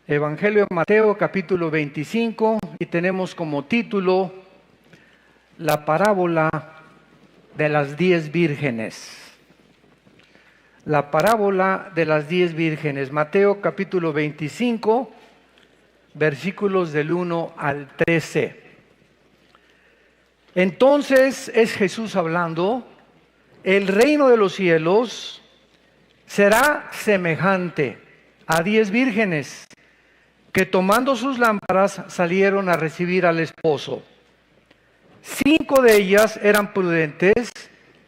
Evangelio de Mateo, capítulo 25, y tenemos como título la parábola de las 10 vírgenes. La parábola de las 10 vírgenes. Mateo, capítulo 25, versículos del 1 al 13. Entonces es Jesús hablando: el reino de los cielos será semejante a 10 vírgenes que tomando sus lámparas salieron a recibir al esposo. 5 de ellas eran prudentes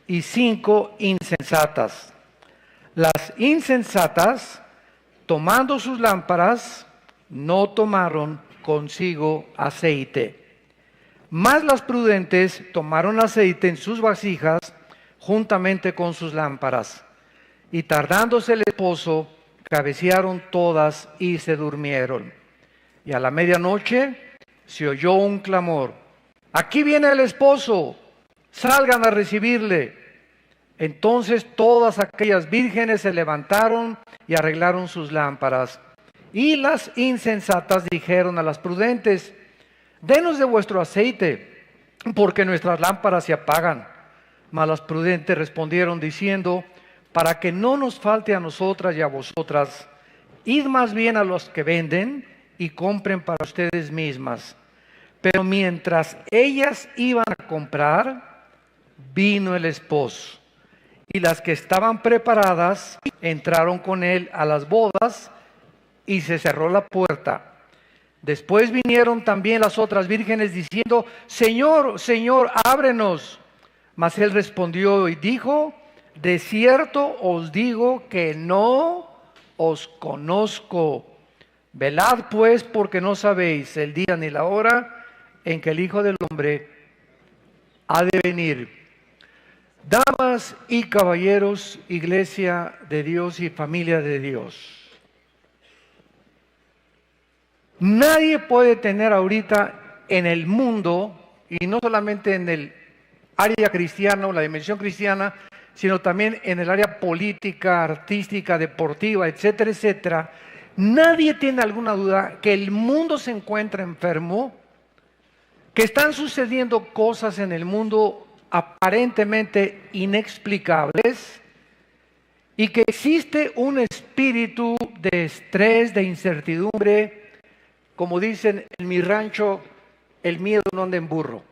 y 5 insensatas. Las insensatas, tomando sus lámparas, no tomaron consigo aceite. Mas las prudentes tomaron aceite en sus vasijas juntamente con sus lámparas. Y tardándose el esposo, cabecearon todas y se durmieron. Y a la medianoche se oyó un clamor: ¡aquí viene el esposo! ¡Salgan a recibirle! Entonces todas aquellas vírgenes se levantaron y arreglaron sus lámparas. Y las insensatas dijeron a las prudentes: denos de vuestro aceite, porque nuestras lámparas se apagan. Mas las prudentes respondieron diciendo: para que no nos falte a nosotras y a vosotras, id más bien a los que venden y compren para ustedes mismas. Pero mientras ellas iban a comprar, vino el esposo. Y las que estaban preparadas entraron con él a las bodas y se cerró la puerta. Después vinieron también las otras vírgenes diciendo: Señor, Señor, ábrenos. Mas él respondió y dijo: de cierto os digo que no os conozco. Velad pues, porque no sabéis el día ni la hora en que el Hijo del Hombre ha de venir. Damas y caballeros, iglesia de Dios y familia de Dios, nadie puede tener ahorita en el mundo, y no solamente en el área cristiana o la dimensión cristiana, sino también en el área política, artística, deportiva, etcétera, etcétera, nadie tiene alguna duda que el mundo se encuentra enfermo, que están sucediendo cosas en el mundo aparentemente inexplicables y que existe un espíritu de estrés, de incertidumbre. Como dicen en mi rancho, el miedo no anda en burro.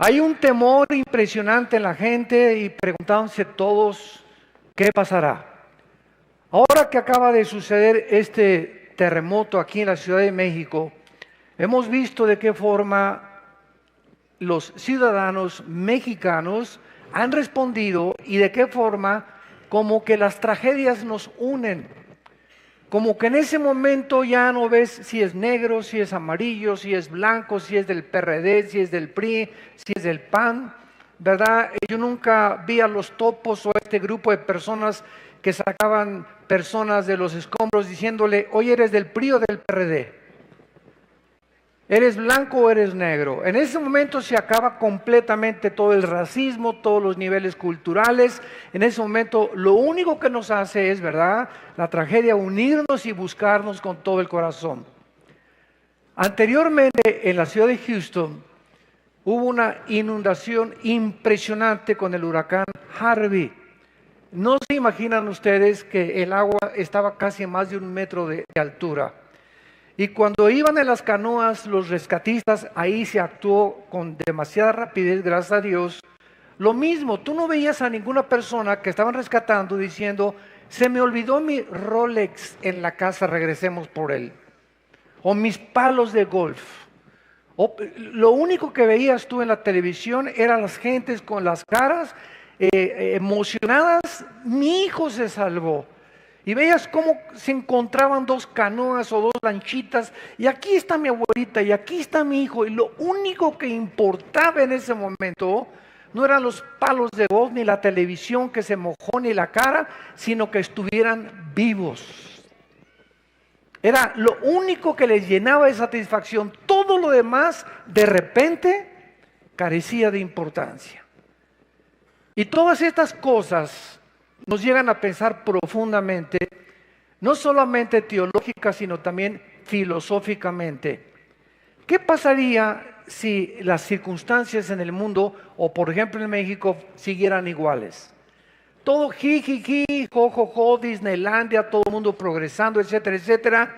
Hay un temor impresionante en la gente y preguntándose todos: ¿qué pasará? Ahora que acaba de suceder este terremoto aquí en la Ciudad de México, hemos visto de qué forma los ciudadanos mexicanos han respondido y de qué forma como que las tragedias nos unen. Como que en ese momento ya no ves si es negro, si es amarillo, si es blanco, si es del PRD, si es del PRI, si es del PAN, ¿verdad? Yo nunca vi a los topos o a este grupo de personas que sacaban personas de los escombros diciéndole: oye, ¿eres del PRI o del PRD? ¿Eres blanco o eres negro? En ese momento se acaba completamente todo el racismo, todos los niveles culturales. En ese momento lo único que nos hace es, ¿verdad?, la tragedia, unirnos y buscarnos con todo el corazón. Anteriormente en la ciudad de Houston hubo una inundación impresionante con el huracán Harvey. No se imaginan ustedes que el agua estaba casi a más de 1 metro de altura. Y cuando iban en las canoas los rescatistas, ahí se actuó con demasiada rapidez, gracias a Dios. Lo mismo, tú no veías a ninguna persona que estaban rescatando diciendo: se me olvidó mi Rolex en la casa, regresemos por él. O mis palos de golf. Lo único que veías tú en la televisión eran las gentes con las caras emocionadas: mi hijo se salvó. Y veías cómo se encontraban 2 canoas o 2 lanchitas, y aquí está mi abuelita, y aquí está mi hijo, y lo único que importaba en ese momento no eran los palos de golf, ni la televisión que se mojó, ni la cara, sino que estuvieran vivos. Era lo único que les llenaba de satisfacción. Todo lo demás, de repente, carecía de importancia. Y todas estas cosas nos llegan a pensar profundamente no solamente teológica, sino también filosóficamente. ¿Qué pasaría si las circunstancias en el mundo, o por ejemplo en México, siguieran iguales? Todo jijiji, jojojo, Disneylandia, todo el mundo progresando, etcétera, etcétera.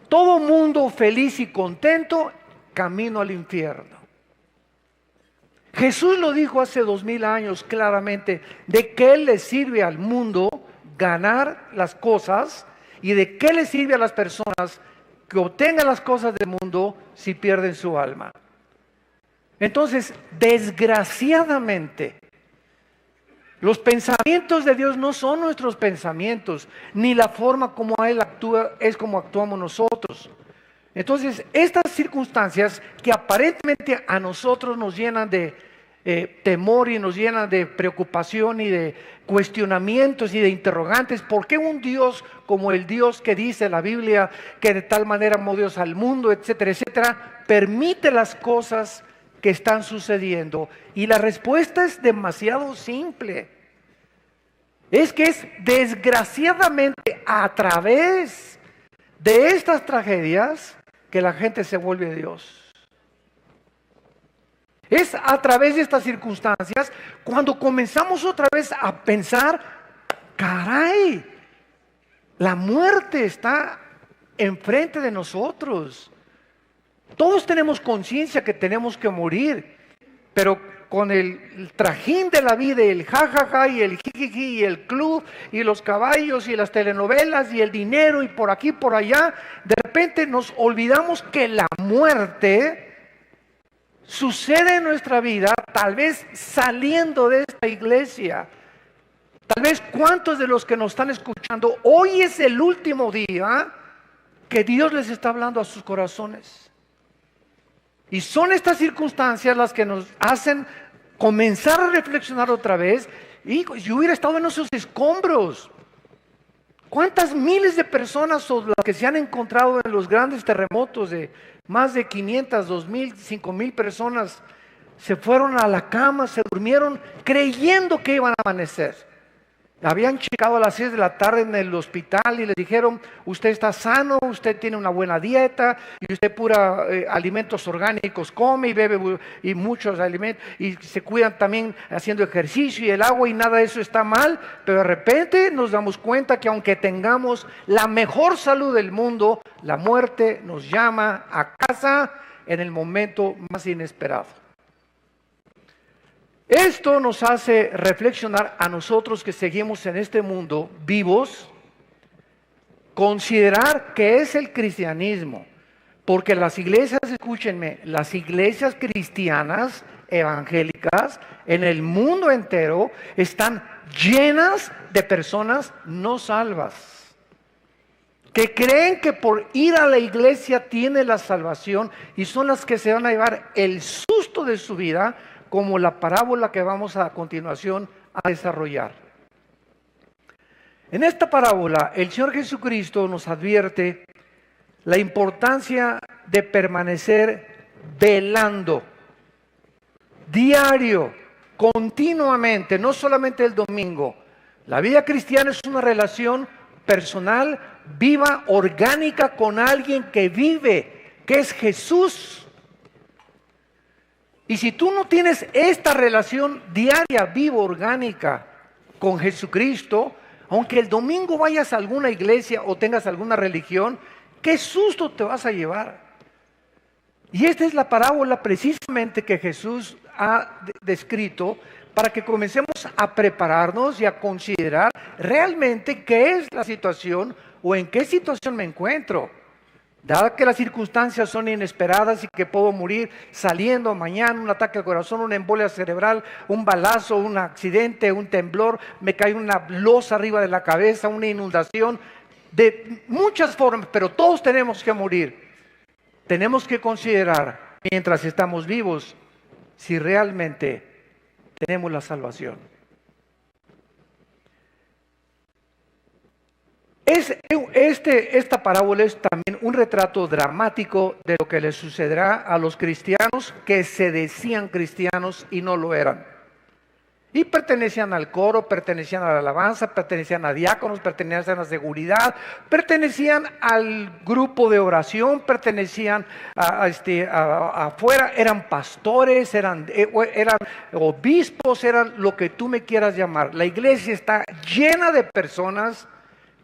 Todo mundo feliz y contento, camino al infierno. Jesús lo dijo hace 2000 años claramente, de qué le sirve al mundo ganar las cosas y de qué le sirve a las personas que obtengan las cosas del mundo si pierden su alma. Entonces, desgraciadamente, los pensamientos de Dios no son nuestros pensamientos, ni la forma como Él actúa es como actuamos nosotros. Entonces, estas circunstancias que aparentemente a nosotros nos llenan de temor y nos llenan de preocupación y de cuestionamientos y de interrogantes, ¿por qué un Dios como el Dios que dice la Biblia, que de tal manera amó Dios al mundo, etcétera, etcétera, permite las cosas que están sucediendo? Y la respuesta es demasiado simple. Es que es desgraciadamente a través de estas tragedias que la gente se vuelve Dios. Es a través de estas circunstancias cuando comenzamos otra vez a pensar, caray, la muerte está enfrente de nosotros. Todos tenemos conciencia que tenemos que morir, pero con el trajín de la vida, el jajaja y el jijiji y el club y los caballos y las telenovelas y el dinero y por aquí por allá, de repente nos olvidamos que la muerte sucede en nuestra vida, tal vez saliendo de esta iglesia. Tal vez cuántos de los que nos están escuchando, hoy es el último día que Dios les está hablando a sus corazones. Y son estas circunstancias las que nos hacen comenzar a reflexionar otra vez. Y yo hubiera estado en esos escombros. ¿Cuántas miles de personas son las que se han encontrado en los grandes terremotos de más de 500, 2000, 5000 personas? Se fueron a la cama, se durmieron creyendo que iban a amanecer. Habían checado a las 6 de la tarde en el hospital y les dijeron, usted está sano, usted tiene una buena dieta y usted pura alimentos orgánicos come y bebe y muchos alimentos y se cuidan también haciendo ejercicio y el agua y nada de eso está mal, pero de repente nos damos cuenta que aunque tengamos la mejor salud del mundo, la muerte nos llama a casa en el momento más inesperado. Esto nos hace reflexionar a nosotros que seguimos en este mundo vivos, considerar qué es el cristianismo, porque las iglesias, escúchenme, las iglesias cristianas evangélicas en el mundo entero están llenas de personas no salvas, que creen que por ir a la iglesia tiene la salvación y son las que se van a llevar el susto de su vida, como la parábola que vamos a continuación a desarrollar. En esta parábola, el Señor Jesucristo nos advierte la importancia de permanecer velando, diario, continuamente, no solamente el domingo. La vida cristiana es una relación personal, viva, orgánica con alguien que vive, que es Jesús. Y si tú no tienes esta relación diaria, viva, orgánica con Jesucristo, aunque el domingo vayas a alguna iglesia o tengas alguna religión, qué susto te vas a llevar. Y esta es la parábola precisamente que Jesús ha descrito para que comencemos a prepararnos y a considerar realmente qué es la situación o en qué situación me encuentro. Dado que las circunstancias son inesperadas y que puedo morir saliendo mañana, un ataque al corazón, una embolia cerebral, un balazo, un accidente, un temblor, me cae una losa arriba de la cabeza, una inundación, de muchas formas, pero todos tenemos que morir. Tenemos que considerar, mientras estamos vivos, si realmente tenemos la salvación. Esta parábola es también un retrato dramático de lo que le sucederá a los cristianos que se decían cristianos y no lo eran. Y pertenecían al coro, pertenecían a la alabanza, pertenecían a diáconos, pertenecían a la seguridad, pertenecían al grupo de oración, pertenecían afuera, eran pastores, eran obispos, eran lo que tú me quieras llamar. La iglesia está llena de personas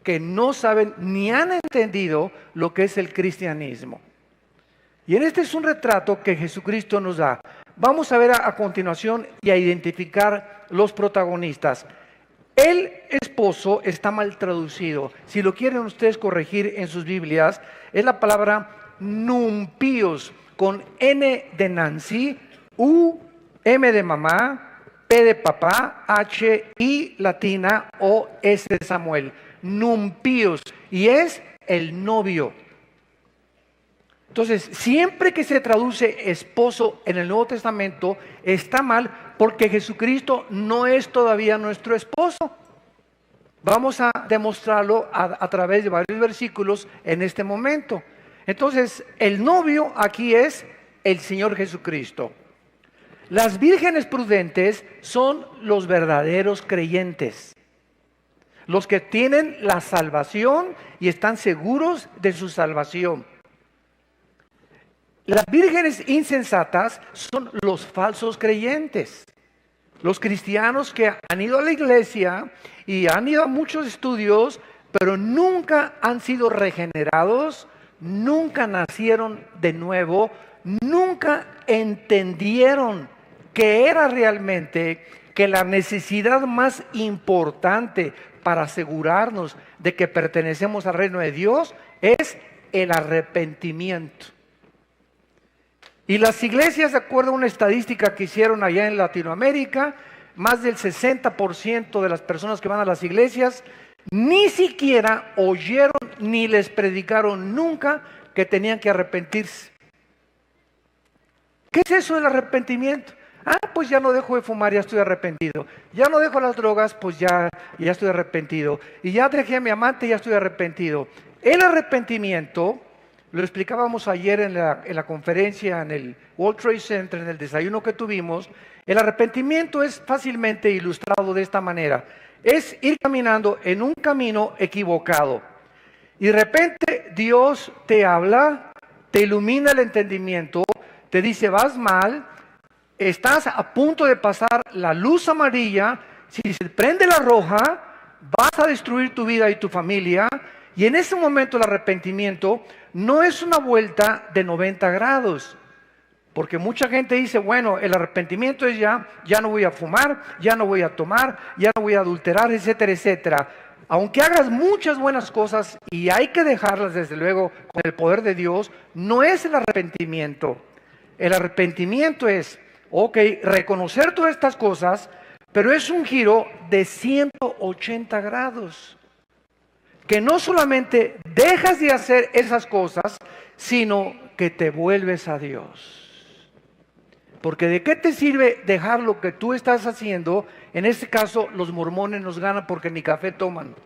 que no saben ni han entendido lo que es el cristianismo. Y en este es un retrato que Jesucristo nos da. Vamos a ver a continuación y a identificar los protagonistas. El esposo está mal traducido. Si lo quieren ustedes corregir en sus Biblias, es la palabra numpíos, con N de Nancy, U, M de mamá, P de papá, H, I latina, O, S de Samuel. Numpíos, y es el novio. Entonces, siempre que se traduce esposo en el Nuevo Testamento, está mal porque Jesucristo no es todavía nuestro esposo. Vamos a demostrarlo a través de varios versículos en este momento. Entonces, el novio aquí es el Señor Jesucristo. Las vírgenes prudentes son los verdaderos creyentes, los que tienen la salvación y están seguros de su salvación. Las vírgenes insensatas son los falsos creyentes, los cristianos que han ido a la iglesia y han ido a muchos estudios, pero nunca han sido regenerados, nunca nacieron de nuevo, nunca entendieron que era realmente que la necesidad más importante para asegurarnos de que pertenecemos al reino de Dios es el arrepentimiento. Y las iglesias, de acuerdo a una estadística que hicieron allá en Latinoamérica, más del 60% de las personas que van a las iglesias ni siquiera oyeron ni les predicaron nunca que tenían que arrepentirse. ¿Qué es eso del arrepentimiento? Pues ya no dejo de fumar, ya estoy arrepentido. Ya no dejo las drogas, pues ya estoy arrepentido. Y ya dejé a mi amante, ya estoy arrepentido. El arrepentimiento, lo explicábamos ayer en la conferencia en el World Trade Center, en el desayuno que tuvimos. El arrepentimiento es fácilmente ilustrado de esta manera. Es ir caminando en un camino equivocado. Y de repente Dios te habla, te ilumina el entendimiento, te dice vas mal, estás a punto de pasar la luz amarilla, si se prende la roja, vas a destruir tu vida y tu familia. Y en ese momento el arrepentimiento no es una vuelta de 90 grados. Porque mucha gente dice, bueno, el arrepentimiento es ya no voy a fumar, ya no voy a tomar, ya no voy a adulterar, etcétera, etcétera. Aunque hagas muchas buenas cosas y hay que dejarlas desde luego con el poder de Dios, no es el arrepentimiento. El arrepentimiento es, reconocer todas estas cosas, pero es un giro de 180 grados. Que no solamente dejas de hacer esas cosas, sino que te vuelves a Dios. Porque ¿de qué te sirve dejar lo que tú estás haciendo? En este caso, los mormones nos ganan porque ni café toman.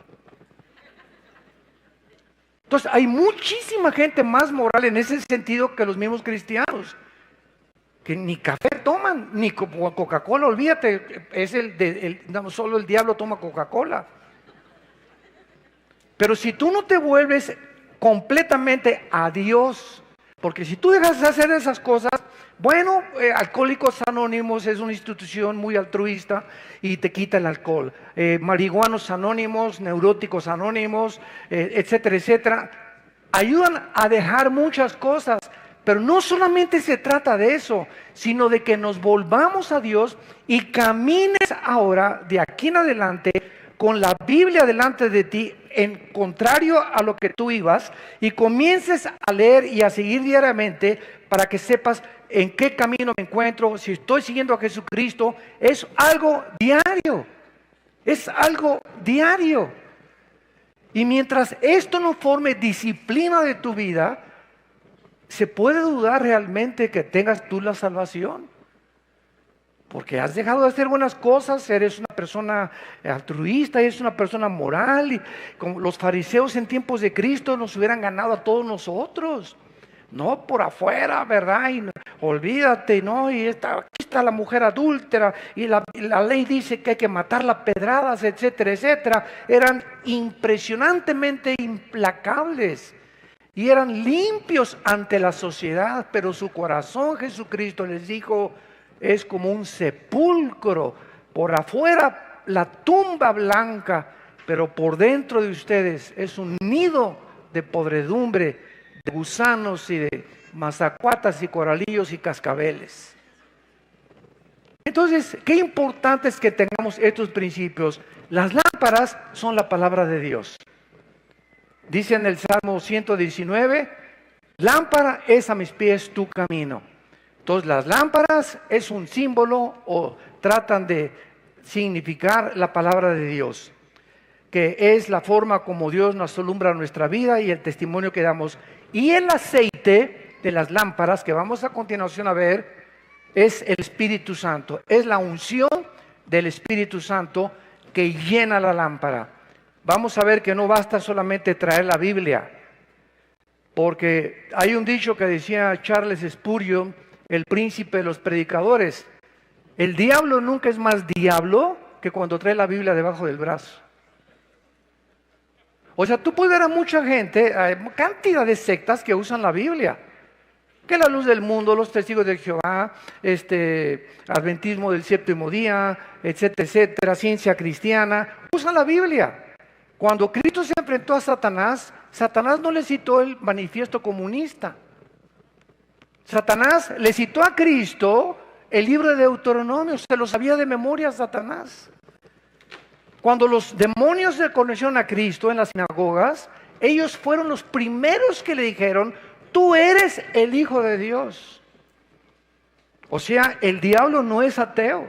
Entonces, hay muchísima gente más moral en ese sentido que los mismos cristianos. Que ni café toman, ni Coca-Cola, olvídate, solo el diablo toma Coca-Cola. Pero si tú no te vuelves completamente a Dios, porque si tú dejas de hacer esas cosas, bueno, Alcohólicos Anónimos es una institución muy altruista y te quita el alcohol. Marihuanos Anónimos, Neuróticos Anónimos, etcétera, etcétera, ayudan a dejar muchas cosas. Pero no solamente se trata de eso, sino de que nos volvamos a Dios y camines ahora, de aquí en adelante, con la Biblia delante de ti, en contrario a lo que tú ibas, y comiences a leer y a seguir diariamente para que sepas en qué camino me encuentro, si estoy siguiendo a Jesucristo. Es algo diario, es algo diario. Y mientras esto no forme disciplina de tu vida, ¿se puede dudar realmente que tengas tú la salvación? Porque has dejado de hacer buenas cosas, eres una persona altruista, eres una persona moral. Y como los fariseos en tiempos de Cristo nos hubieran ganado a todos nosotros. No por afuera, ¿verdad? olvídate, ¿no? Aquí está la mujer adúltera y la ley dice que hay que matarla a pedradas, etcétera, etcétera. Eran impresionantemente implacables y eran limpios ante la sociedad, pero su corazón, Jesucristo les dijo, es como un sepulcro. Por afuera la tumba blanca, pero por dentro de ustedes es un nido de podredumbre, de gusanos y de mazacuatas y coralillos y cascabeles. Entonces, qué importante es que tengamos estos principios. Las lámparas son la palabra de Dios. Dice en el Salmo 119, lámpara es a mis pies tu camino. Entonces, las lámparas es un símbolo o tratan de significar la palabra de Dios, que es la forma como Dios nos alumbra nuestra vida y el testimonio que damos. Y el aceite de las lámparas, que vamos a continuación a ver, es el Espíritu Santo. Es la unción del Espíritu Santo que llena la lámpara. Vamos a ver que no basta solamente traer la Biblia, porque hay un dicho que decía Charles Spurgeon, el príncipe de los predicadores: el diablo nunca es más diablo que cuando trae la Biblia debajo del brazo. O sea, tú puedes ver a mucha gente, hay cantidad de sectas que usan la Biblia, que la luz del mundo, los testigos de Jehová, adventismo del séptimo día, etcétera, etcétera, ciencia cristiana, usan la Biblia. Cuando Cristo se enfrentó a Satanás, Satanás no le citó el manifiesto comunista. Satanás le citó a Cristo el libro de Deuteronomio, se lo sabía de memoria Satanás. Cuando los demonios se conocieron a Cristo en las sinagogas, ellos fueron los primeros que le dijeron: tú eres el Hijo de Dios. O sea, el diablo no es ateo.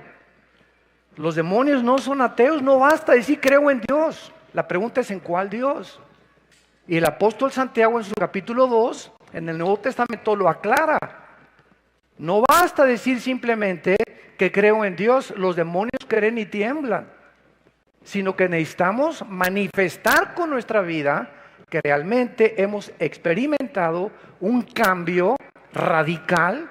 Los demonios no son ateos, no basta decir creo en Dios. La pregunta es ¿en cuál Dios? Y el apóstol Santiago en su capítulo 2, en el Nuevo Testamento, lo aclara. No basta decir simplemente que creo en Dios, los demonios creen y tiemblan, sino que necesitamos manifestar con nuestra vida que realmente hemos experimentado un cambio radical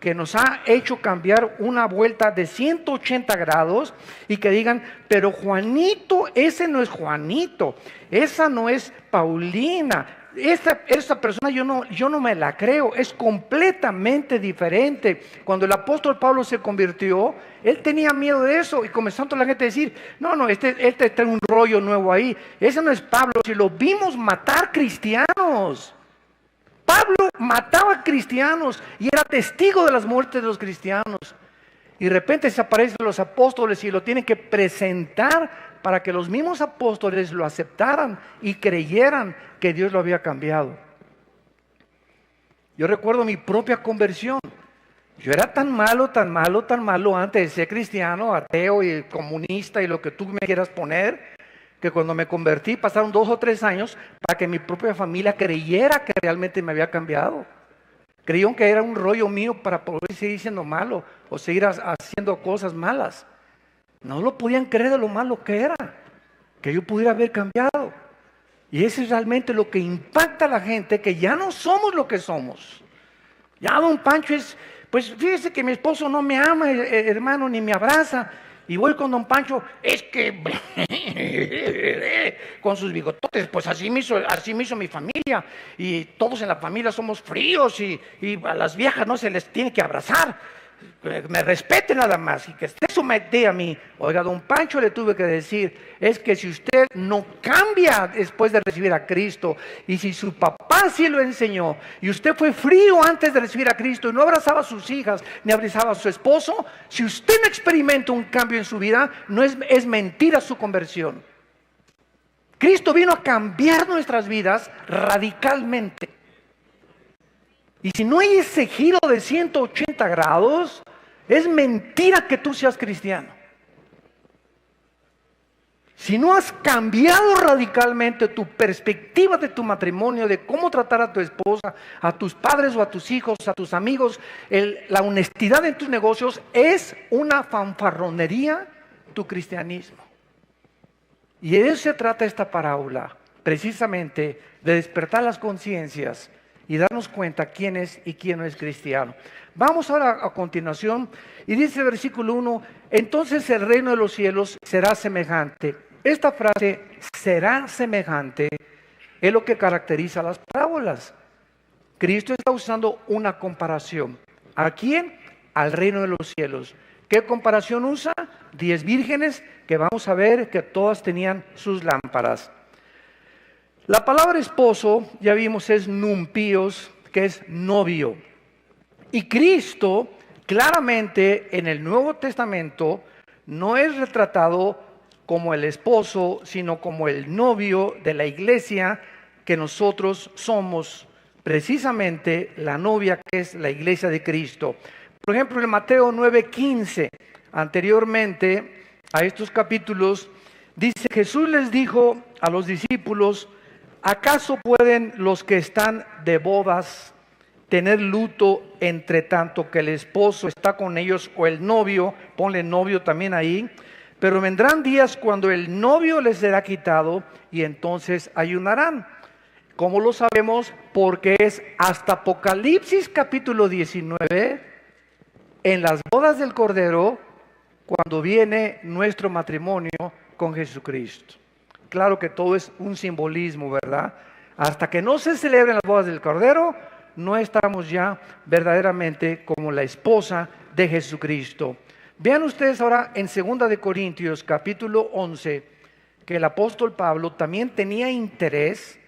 que nos ha hecho cambiar una vuelta de 180 grados y que digan: pero Juanito, ese no es Juanito, esa no es Paulina, esta persona yo no me la creo, es completamente diferente. Cuando el apóstol Pablo se convirtió, él tenía miedo de eso y comenzando la gente a decir: no, este trae un rollo nuevo ahí, ese no es Pablo, si lo vimos matar cristianos. Pablo mataba cristianos y era testigo de las muertes de los cristianos. Y de repente se aparecen los apóstoles y lo tienen que presentar para que los mismos apóstoles lo aceptaran y creyeran que Dios lo había cambiado. Yo recuerdo mi propia conversión. Yo era tan malo antes de ser cristiano, ateo y comunista y lo que tú me quieras poner, que cuando me convertí pasaron 2 o 3 años para que mi propia familia creyera que realmente me había cambiado. Creyeron que era un rollo mío para poder seguir siendo malo o seguir haciendo cosas malas. No lo podían creer de lo malo que era, que yo pudiera haber cambiado. Y eso es realmente lo que impacta a la gente, que ya no somos lo que somos. Ya don Pancho pues fíjese que mi esposo no me ama, hermano, ni me abraza. Y voy con don Pancho, es que con sus bigototes, pues así me hizo mi familia. Y todos en la familia somos fríos y a las viejas no se les tiene que abrazar. Me respete nada más y que esté sometida a mí. Oiga, don Pancho, le tuve que decir, es que si usted no cambia después de recibir a Cristo, y si su papá sí lo enseñó, y usted fue frío antes de recibir a Cristo, y no abrazaba a sus hijas, ni abrazaba a su esposo, si usted no experimenta un cambio en su vida, no es mentira su conversión. Cristo vino a cambiar nuestras vidas radicalmente. Y si no hay ese giro de 180 grados, es mentira que tú seas cristiano. Si no has cambiado radicalmente tu perspectiva de tu matrimonio, de cómo tratar a tu esposa, a tus padres o a tus hijos, a tus amigos, la honestidad en tus negocios, es una fanfarronería tu cristianismo. Y de eso se trata esta parábola, precisamente de despertar las conciencias y darnos cuenta quién es y quién no es cristiano. Vamos ahora a continuación y dice el versículo 1, entonces el reino de los cielos será semejante. Esta frase, será semejante, es lo que caracteriza las parábolas. Cristo está usando una comparación. ¿A quién? Al reino de los cielos. ¿Qué comparación usa? 10 vírgenes que vamos a ver que todas tenían sus lámparas. La palabra esposo, ya vimos, es numpíos, que es novio. Y Cristo, claramente en el Nuevo Testamento, no es retratado como el esposo, sino como el novio de la iglesia, que nosotros somos precisamente la novia, que es la iglesia de Cristo. Por ejemplo, en Mateo 9:15, anteriormente a estos capítulos, dice, Jesús les dijo a los discípulos, ¿acaso pueden los que están de bodas tener luto entre tanto que el esposo está con ellos o el novio? Ponle novio también ahí. Pero vendrán días cuando el novio les será quitado y entonces ayunarán. ¿Cómo lo sabemos? Porque es hasta Apocalipsis capítulo 19, en las bodas del Cordero, cuando viene nuestro matrimonio con Jesucristo. Claro que todo es un simbolismo, ¿verdad? Hasta que no se celebren las bodas del Cordero, no estamos ya verdaderamente como la esposa de Jesucristo. Vean ustedes ahora en 2 de Corintios capítulo 11, que el apóstol Pablo también tenía interés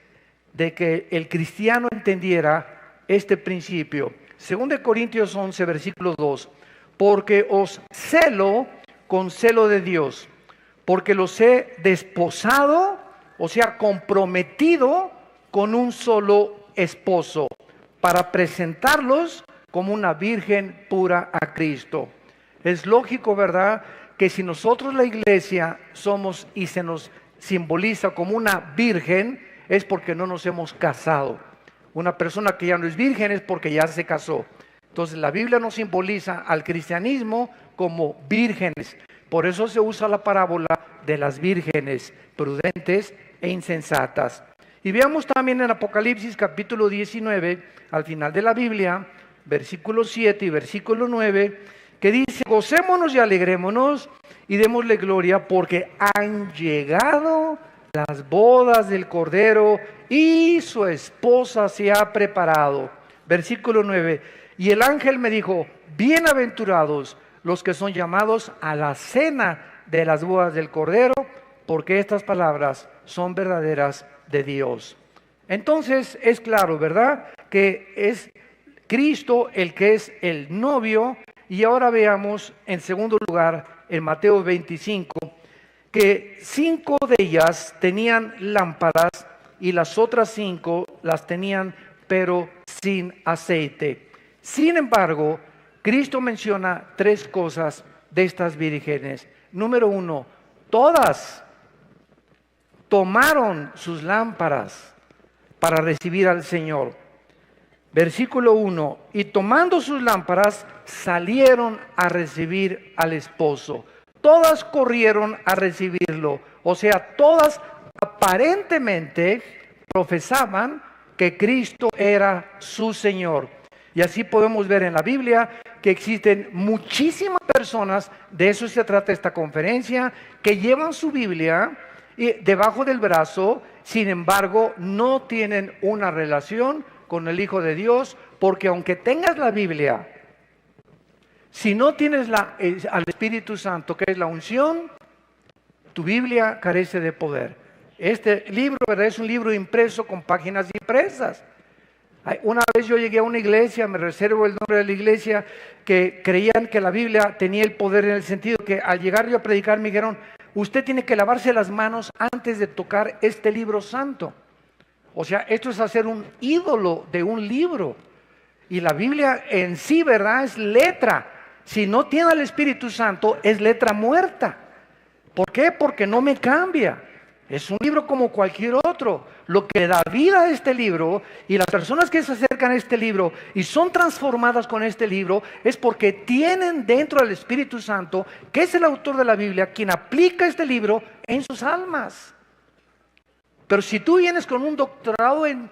de que el cristiano entendiera este principio. 2 de Corintios 11, versículo 2, porque os celo con celo de Dios, porque los he desposado, o sea, comprometido con un solo esposo, para presentarlos como una virgen pura a Cristo. Es lógico, ¿verdad?, que si nosotros la iglesia somos y se nos simboliza como una virgen, es porque no nos hemos casado. Una persona que ya no es virgen es porque ya se casó. Entonces la Biblia nos simboliza al cristianismo como vírgenes. Por eso se usa la parábola de las vírgenes prudentes e insensatas. Y veamos también en Apocalipsis capítulo 19, al final de la Biblia, versículo 7 y versículo 9, que dice, gocémonos y alegrémonos y démosle gloria porque han llegado las bodas del Cordero y su esposa se ha preparado. Versículo 9, y el ángel me dijo, bienaventurados los que son llamados a la cena de las bodas del Cordero, porque estas palabras son verdaderas de Dios. Entonces es claro, ¿verdad?, que es Cristo el que es el novio. Y ahora veamos en segundo lugar en Mateo 25 que 5 de ellas tenían lámparas y las otras 5 las tenían pero sin aceite. Sin embargo, Cristo menciona 3 cosas de estas vírgenes. Número 1, todas tomaron sus lámparas para recibir al Señor. Versículo 1, y tomando sus lámparas salieron a recibir al esposo. Todas corrieron a recibirlo, o sea, todas aparentemente profesaban que Cristo era su Señor. Y así podemos ver en la Biblia que existen muchísimas personas, de eso se trata esta conferencia, que llevan su Biblia debajo del brazo, sin embargo no tienen una relación con el Hijo de Dios, porque aunque tengas la Biblia, si no tienes al Espíritu Santo, que es la unción, tu Biblia carece de poder. Este libro, ¿verdad?, es un libro impreso con páginas impresas. Una vez yo llegué a una iglesia, me reservo el nombre de la iglesia, que creían que la Biblia tenía el poder en el sentido que al llegar yo a predicar me dijeron, usted tiene que lavarse las manos antes de tocar este libro santo. O sea, esto es hacer un ídolo de un libro. Y la Biblia en sí, ¿verdad?, es letra. Si no tiene al Espíritu Santo, es letra muerta. ¿Por qué? Porque no me cambia. Es un libro como cualquier otro. Lo que da vida a este libro y las personas que se acercan a este libro y son transformadas con este libro es porque tienen dentro al Espíritu Santo, que es el autor de la Biblia, quien aplica este libro en sus almas. Pero si tú vienes con un doctorado en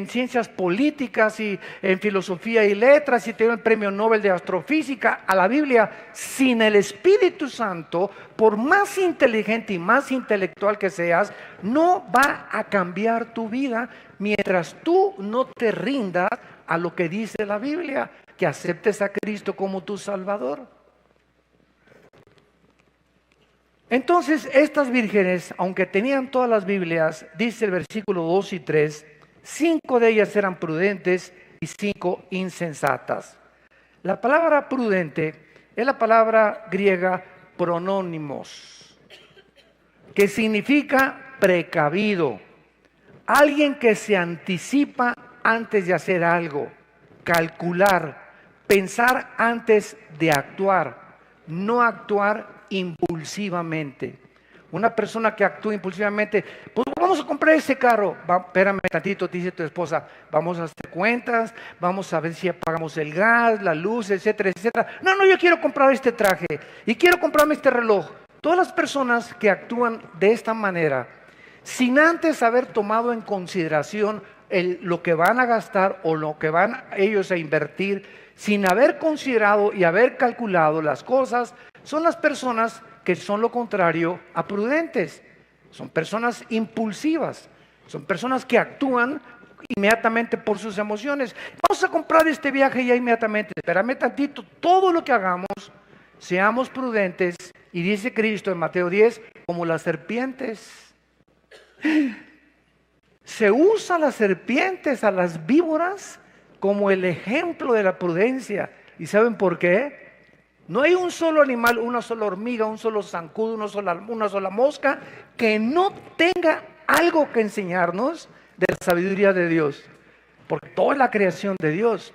ciencias políticas y en filosofía y letras y tienes el premio Nobel de astrofísica, a la Biblia, sin el Espíritu Santo, por más inteligente y más intelectual que seas, no va a cambiar tu vida mientras tú no te rindas a lo que dice la Biblia, que aceptes a Cristo como tu Salvador. Entonces, estas vírgenes, aunque tenían todas las Biblias, dice el versículo 2 y 3, 5 de ellas eran prudentes y 5 insensatas. La palabra prudente es la palabra griega pronónimos, que significa precavido, alguien que se anticipa antes de hacer algo, calcular, pensar antes de actuar, no actuar impulsivamente. Una persona que actúa impulsivamente, pues vamos a comprar ese carro. Espérame tantito, te dice tu esposa, vamos a hacer cuentas, vamos a ver si apagamos el gas, la luz, etcétera, etcétera. No, yo quiero comprar este traje y quiero comprarme este reloj. Todas las personas que actúan de esta manera, sin antes haber tomado en consideración lo que van a gastar o lo que van ellos a invertir, sin haber considerado y haber calculado las cosas, son las personas que son lo contrario a prudentes. Son personas impulsivas, son personas que actúan inmediatamente por sus emociones. Vamos a comprar este viaje ya inmediatamente. Espérame tantito, todo lo que hagamos, seamos prudentes. Y dice Cristo en Mateo 10, como las serpientes. Se usa a las serpientes, a las víboras, como el ejemplo de la prudencia. ¿Y saben por qué? No hay un solo animal, una sola hormiga, un solo zancudo, una sola mosca que no tenga algo que enseñarnos de la sabiduría de Dios. Porque toda la creación de Dios.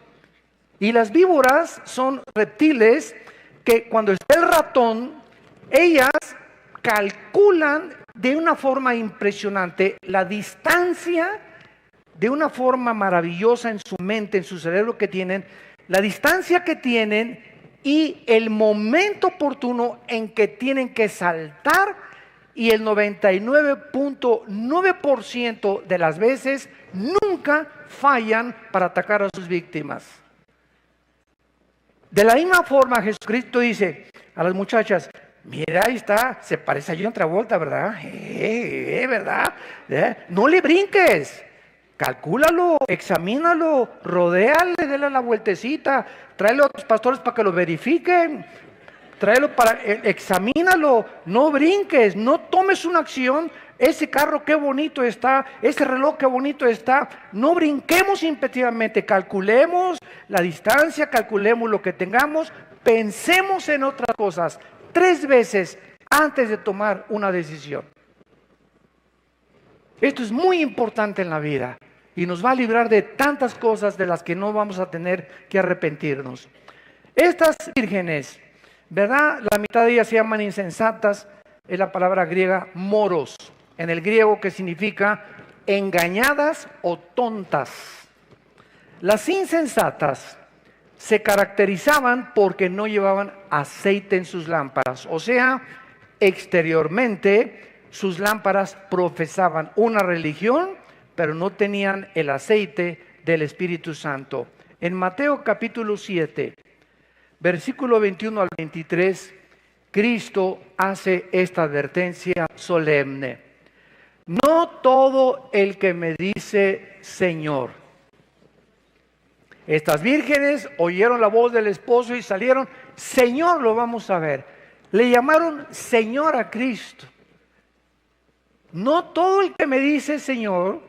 Y las víboras son reptiles que cuando está el ratón, ellas calculan de una forma impresionante la distancia, de una forma maravillosa en su mente, en su cerebro que tienen, la distancia que tienen y el momento oportuno en que tienen que saltar, y el 99.9% de las veces nunca fallan para atacar a sus víctimas. De la misma forma Jesucristo dice a las muchachas, mira, ahí está, se parece a John Travolta, ¿verdad? ¿Verdad? No le brinques. Calcúlalo, examínalo, rodéale, dale la vueltecita, tráelo a tus pastores para que lo verifiquen, examínalo, no brinques, no tomes una acción. Ese carro qué bonito está, ese reloj qué bonito está. No brinquemos impetitivamente, calculemos la distancia, calculemos lo que tengamos, pensemos en otras cosas 3 veces antes de tomar una decisión. Esto es muy importante en la vida y nos va a librar de tantas cosas de las que no vamos a tener que arrepentirnos. Estas vírgenes, ¿verdad? La mitad de ellas se llaman insensatas, es la palabra griega moros, en el griego, que significa engañadas o tontas. Las insensatas se caracterizaban porque no llevaban aceite en sus lámparas, o sea, exteriormente sus lámparas profesaban una religión, pero no tenían el aceite del Espíritu Santo. En Mateo capítulo 7, versículo 21 al 23, Cristo hace esta advertencia solemne. No todo el que me dice Señor. Estas vírgenes oyeron la voz del esposo y salieron, Señor, lo vamos a ver. Le llamaron Señor a Cristo. No todo el que me dice Señor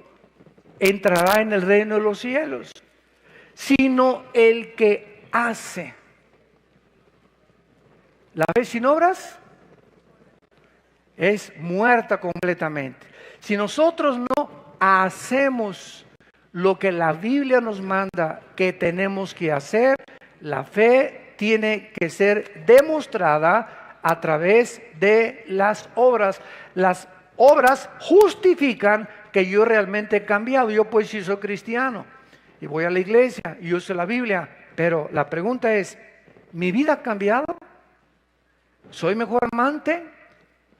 entrará en el reino de los cielos, sino el que hace. La fe sin obras es muerta completamente. Si nosotros no hacemos lo que la Biblia nos manda que tenemos que hacer, la fe tiene que ser demostrada a través de las obras. Las obras justifican que yo realmente he cambiado. Yo pues sí soy cristiano y voy a la iglesia y uso la Biblia, pero la pregunta es, ¿mi vida ha cambiado? ¿Soy mejor amante?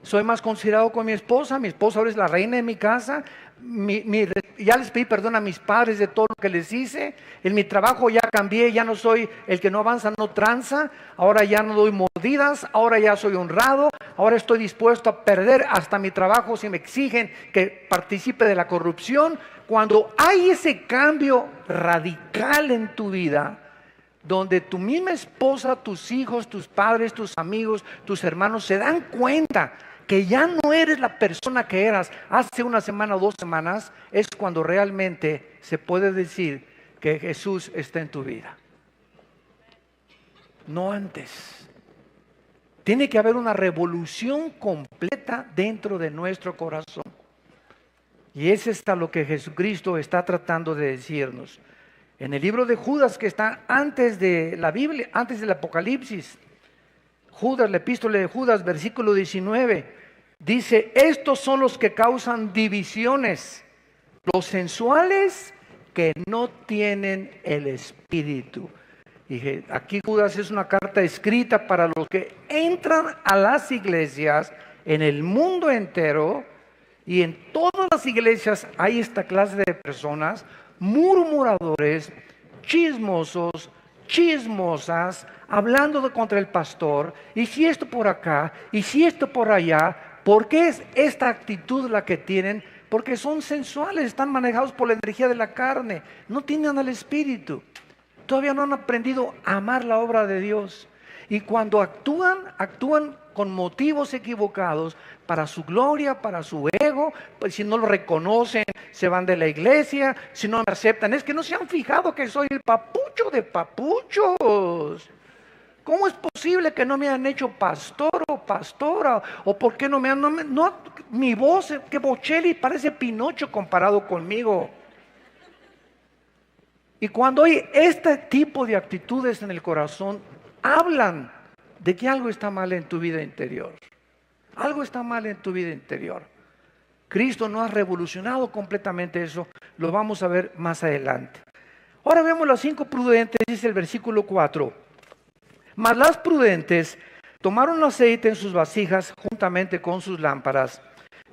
Soy más considerado con mi esposa ahora es la reina de mi casa. Ya les pedí perdón a mis padres de todo lo que les hice. En mi trabajo ya cambié, ya no soy el que no avanza, no tranza. Ahora ya no doy mordidas, ahora ya soy honrado. Ahora estoy dispuesto a perder hasta mi trabajo si me exigen que participe de la corrupción. Cuando hay ese cambio radical en tu vida, donde tu misma esposa, tus hijos, tus padres, tus amigos, tus hermanos se dan cuenta que ya no eres la persona que eras hace una semana o 2 semanas, es cuando realmente se puede decir que Jesús está en tu vida. No antes. Tiene que haber una revolución completa dentro de nuestro corazón. Y es esto lo que Jesucristo está tratando de decirnos. En el libro de Judas, que está antes de la Biblia, antes del Apocalipsis, Judas, la epístola de Judas, versículo 19, dice: estos son los que causan divisiones, los sensuales que no tienen el Espíritu. Y aquí Judas es una carta escrita para los que entran a las iglesias en el mundo entero, y en todas las iglesias hay esta clase de personas: murmuradores, chismosos, chismosas, hablando contra el pastor, y si esto por acá, y si esto por allá. ¿Por qué es esta actitud la que tienen? Porque son sensuales, están manejados por la energía de la carne, no tienen al Espíritu, todavía no han aprendido a amar la obra de Dios. Y cuando actúan con motivos equivocados para su gloria, para su ego. Pues si no lo reconocen, se van de la iglesia. Si no me aceptan, es que no se han fijado que soy el papucho de papuchos. ¿Cómo es posible que no me han hecho pastor o pastora? ¿O por qué no me han... mi voz, que Bocelli parece Pinocho comparado conmigo. Y cuando hay este tipo de actitudes en el corazón, hablan de que algo está mal en tu vida interior. Algo está mal en tu vida interior. Cristo no ha revolucionado completamente eso. Lo vamos a ver más adelante. Ahora vemos las 5 prudentes, dice el versículo 4. Mas las prudentes tomaron aceite en sus vasijas juntamente con sus lámparas.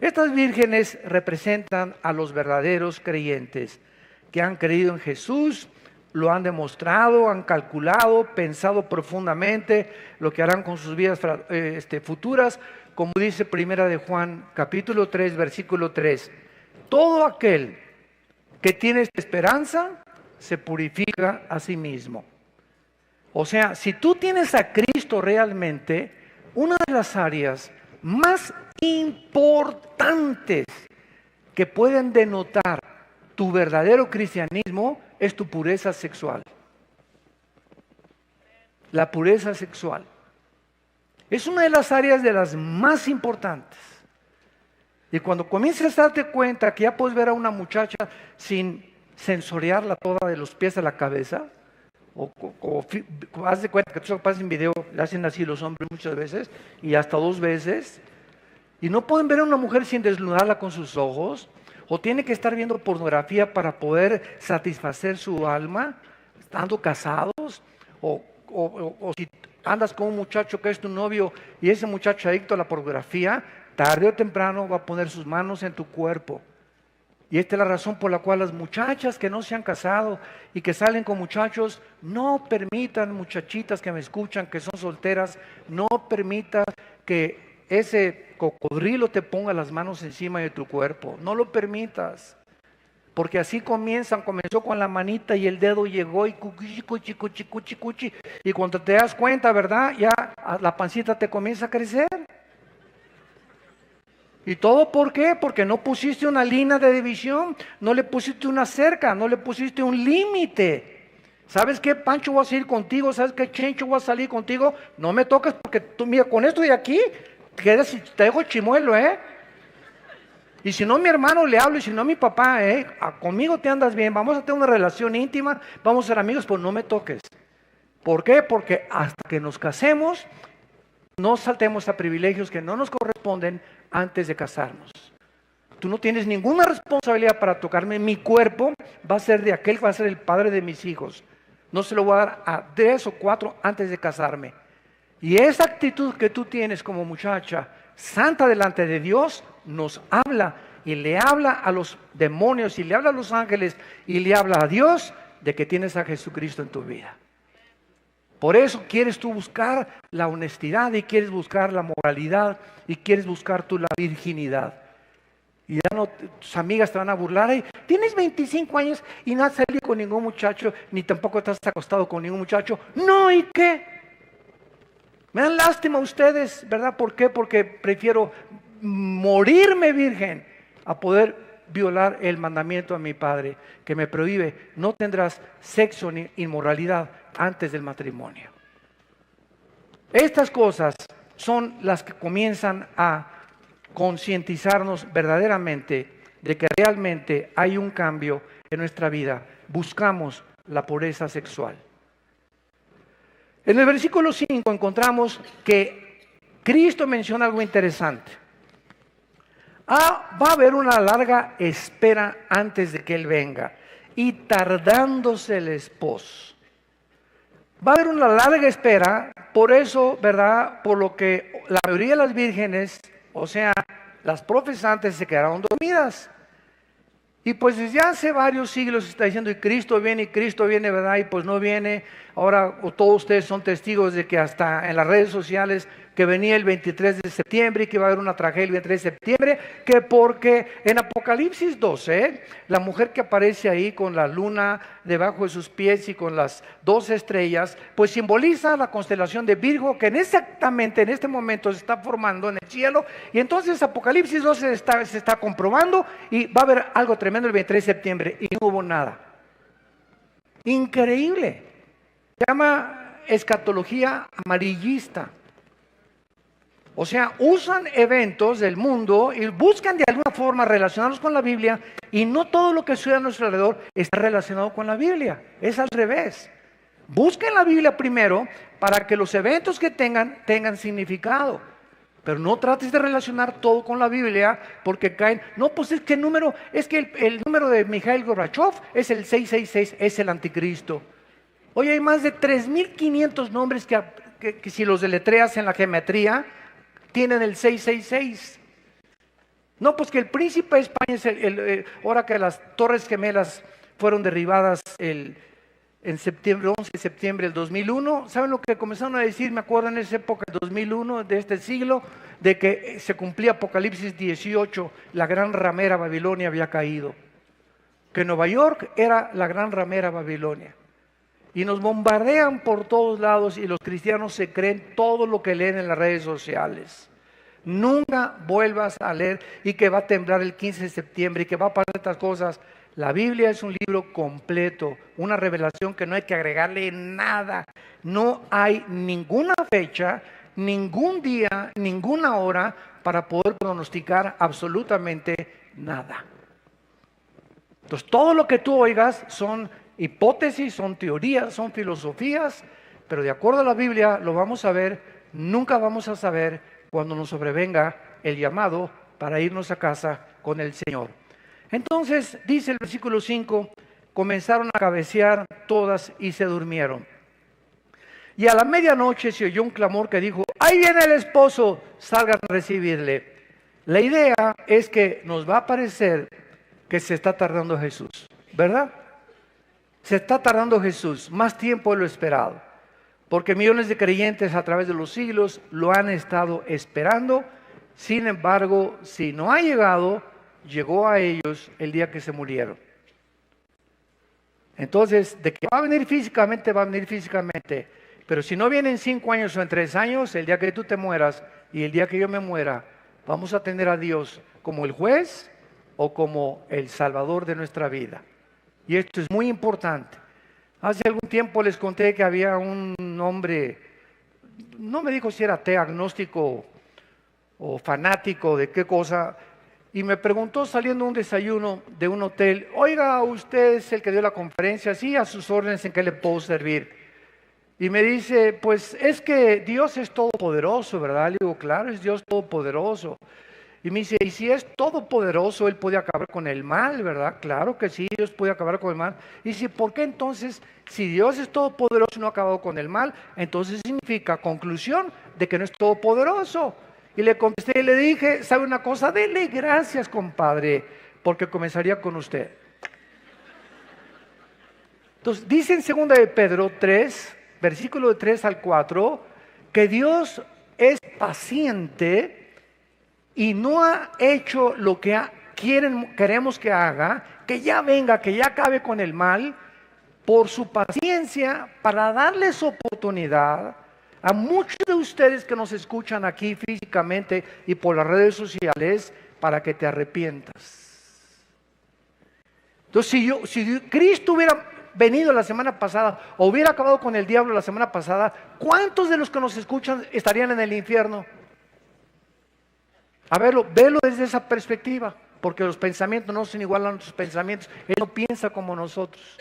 Estas vírgenes representan a los verdaderos creyentes que han creído en Jesús, lo han demostrado, han calculado, pensado profundamente lo que harán con sus vidas futuras, como dice Primera de Juan, capítulo 3, versículo 3. Todo aquel que tiene esta esperanza se purifica a sí mismo. O sea, si tú tienes a Cristo realmente, una de las áreas más importantes que pueden denotar tu verdadero cristianismo es tu pureza sexual. La pureza sexual es una de las áreas de las más importantes. Y cuando comiences a darte cuenta que ya puedes ver a una muchacha sin sensoriarla toda de los pies a la cabeza, o haz de cuenta que tú pasas en video, le hacen así los hombres muchas veces, y hasta 2 veces, y no pueden ver a una mujer sin desnudarla con sus ojos, o tiene que estar viendo pornografía para poder satisfacer su alma, estando casados, o si andas con un muchacho que es tu novio y ese muchacho adicto a la pornografía, tarde o temprano va a poner sus manos en tu cuerpo. Y esta es la razón por la cual las muchachas que no se han casado y que salen con muchachos, no permitan, muchachitas que me escuchan, que son solteras, no permitas que ese cocodrilo te ponga las manos encima de tu cuerpo. No lo permitas. Porque así comenzó con la manita y el dedo llegó y cuchi, cuchi, cuchi, cuchi, cuchi. Y cuando te das cuenta, ¿verdad? Ya la pancita te comienza a crecer. ¿Y todo por qué? Porque no pusiste una línea de división, no le pusiste una cerca, no le pusiste un límite. ¿Sabes qué, Pancho, voy a salir contigo? ¿Sabes qué, Chencho, voy a salir contigo? No me toques porque tú, mira, con esto de aquí, te dejo chimuelo, ¿eh? Y si no, mi hermano le hablo, y si no, mi papá, conmigo te andas bien, vamos a tener una relación íntima, vamos a ser amigos, pues no me toques. ¿Por qué? Porque hasta que nos casemos, no saltemos a privilegios que no nos corresponden antes de casarnos. Tú no tienes ninguna responsabilidad para tocarme. Mi cuerpo va a ser de aquel que va a ser el padre de mis hijos. No se lo voy a dar a 3 o 4 antes de casarme. Y esa actitud que tú tienes como muchacha, santa delante de Dios, nos habla y le habla a los demonios y le habla a los ángeles y le habla a Dios de que tienes a Jesucristo en tu vida. Por eso quieres tú buscar la honestidad y quieres buscar la moralidad y quieres buscar tú la virginidad. Y ya no, tus amigas te van a burlar. "Ay, tienes 25 años y no has salido con ningún muchacho, ni tampoco te has acostado con ningún muchacho". No, ¿y qué? Me dan lástima ustedes, ¿verdad? ¿Por qué? Porque prefiero morirme virgen a poder violar el mandamiento de mi Padre, que me prohíbe: no tendrás sexo ni inmoralidad antes del matrimonio. Estas cosas son las que comienzan a concientizarnos verdaderamente de que realmente hay un cambio en nuestra vida. Buscamos la pureza sexual. En el versículo 5 encontramos que Cristo menciona algo interesante. Va a haber una larga espera antes de que Él venga, y tardándose el esposo. Va a haber una larga espera, por eso, ¿verdad? Por lo que la mayoría de las vírgenes, o sea, las profesantes, se quedaron dormidas. Y pues desde hace varios siglos se está diciendo: y Cristo viene, ¿verdad? Y pues no viene. Ahora todos ustedes son testigos de que hasta en las redes sociales que venía el 23 de septiembre y que iba a haber una tragedia el 23 de septiembre, que porque en Apocalipsis 12, la mujer que aparece ahí con la luna debajo de sus pies y con las 12 estrellas, pues simboliza la constelación de Virgo, que exactamente en este momento se está formando en el cielo. Y entonces Apocalipsis 12 se está comprobando, y va a haber algo tremendo el 23 de septiembre, y no hubo nada. Increíble. Se llama escatología amarillista. O sea, usan eventos del mundo y buscan de alguna forma relacionarlos con la Biblia, y no todo lo que sucede a nuestro alrededor está relacionado con la Biblia. Es al revés. Busquen la Biblia primero para que los eventos que tengan significado. Pero no trates de relacionar todo con la Biblia, porque caen. No, pues es que el número de Mikhail Gorbachev es el 666, es el anticristo. Hoy hay más de 3.500 nombres que si los deletreas en la geometría tienen el 666. No, pues que el príncipe de España es ahora que las Torres Gemelas fueron derribadas en septiembre, 11 de septiembre del 2001. ¿Saben lo que comenzaron a decir? Me acuerdo en esa época, 2001, de este siglo, de que se cumplía Apocalipsis 18, la gran ramera Babilonia había caído. Que Nueva York era la gran ramera Babilonia. Y nos bombardean por todos lados, y los cristianos se creen todo lo que leen en las redes sociales. Nunca vuelvas a leer y que va a temblar el 15 de septiembre y que va a pasar estas cosas. La Biblia es un libro completo, una revelación que no hay que agregarle nada. No hay ninguna fecha, ningún día, ninguna hora para poder pronosticar absolutamente nada. Entonces, todo lo que tú oigas son hipótesis, son teorías, son filosofías, pero de acuerdo a la Biblia lo vamos a ver. Nunca vamos a saber cuando nos sobrevenga el llamado para irnos a casa con el Señor. Entonces, dice el versículo 5, comenzaron a cabecear todas y se durmieron. Y a la medianoche se oyó un clamor que dijo: ¡ahí viene el esposo! Salgan a recibirle. La idea es que nos va a parecer que se está tardando Jesús, ¿verdad? Se está tardando Jesús, más tiempo de lo esperado, porque millones de creyentes a través de los siglos lo han estado esperando. Sin embargo, si no ha llegado, llegó a ellos el día que se murieron. Entonces, de que va a venir físicamente, va a venir físicamente, pero si no viene en 5 años o en 3 años, el día que tú te mueras y el día que yo me muera, vamos a tener a Dios como el juez o como el salvador de nuestra vida. Y esto es muy importante. Hace algún tiempo les conté que había un hombre, no me dijo si era ateo, agnóstico o fanático de qué cosa, y me preguntó saliendo un desayuno de un hotel: oiga, ¿usted es el que dio la conferencia? Sí, a sus órdenes, ¿en qué le puedo servir? Y me dice: pues es que Dios es todopoderoso, ¿verdad? Le digo: claro, es Dios todopoderoso. Y me dice: y si es todopoderoso, Él puede acabar con el mal, ¿verdad? Claro que sí, Dios puede acabar con el mal. Y dice: ¿por qué entonces, si Dios es todopoderoso y no ha acabado con el mal, entonces significa, conclusión, de que no es todopoderoso? Y le contesté y le dije, ¿sabe una cosa? Dele gracias, compadre, porque comenzaría con usted. Entonces, dice en 2 de Pedro 3, versículo de 3 al 4, que Dios es paciente y no ha hecho lo que queremos que haga, que ya venga, que ya acabe con el mal, por su paciencia, para darles oportunidad a muchos de ustedes que nos escuchan aquí físicamente y por las redes sociales, para que te arrepientas. Entonces, si Cristo hubiera venido la semana pasada, o hubiera acabado con el diablo la semana pasada, ¿cuántos de los que nos escuchan estarían en el infierno? A verlo, velo desde esa perspectiva, porque los pensamientos no son igual a nuestros pensamientos. Él no piensa como nosotros.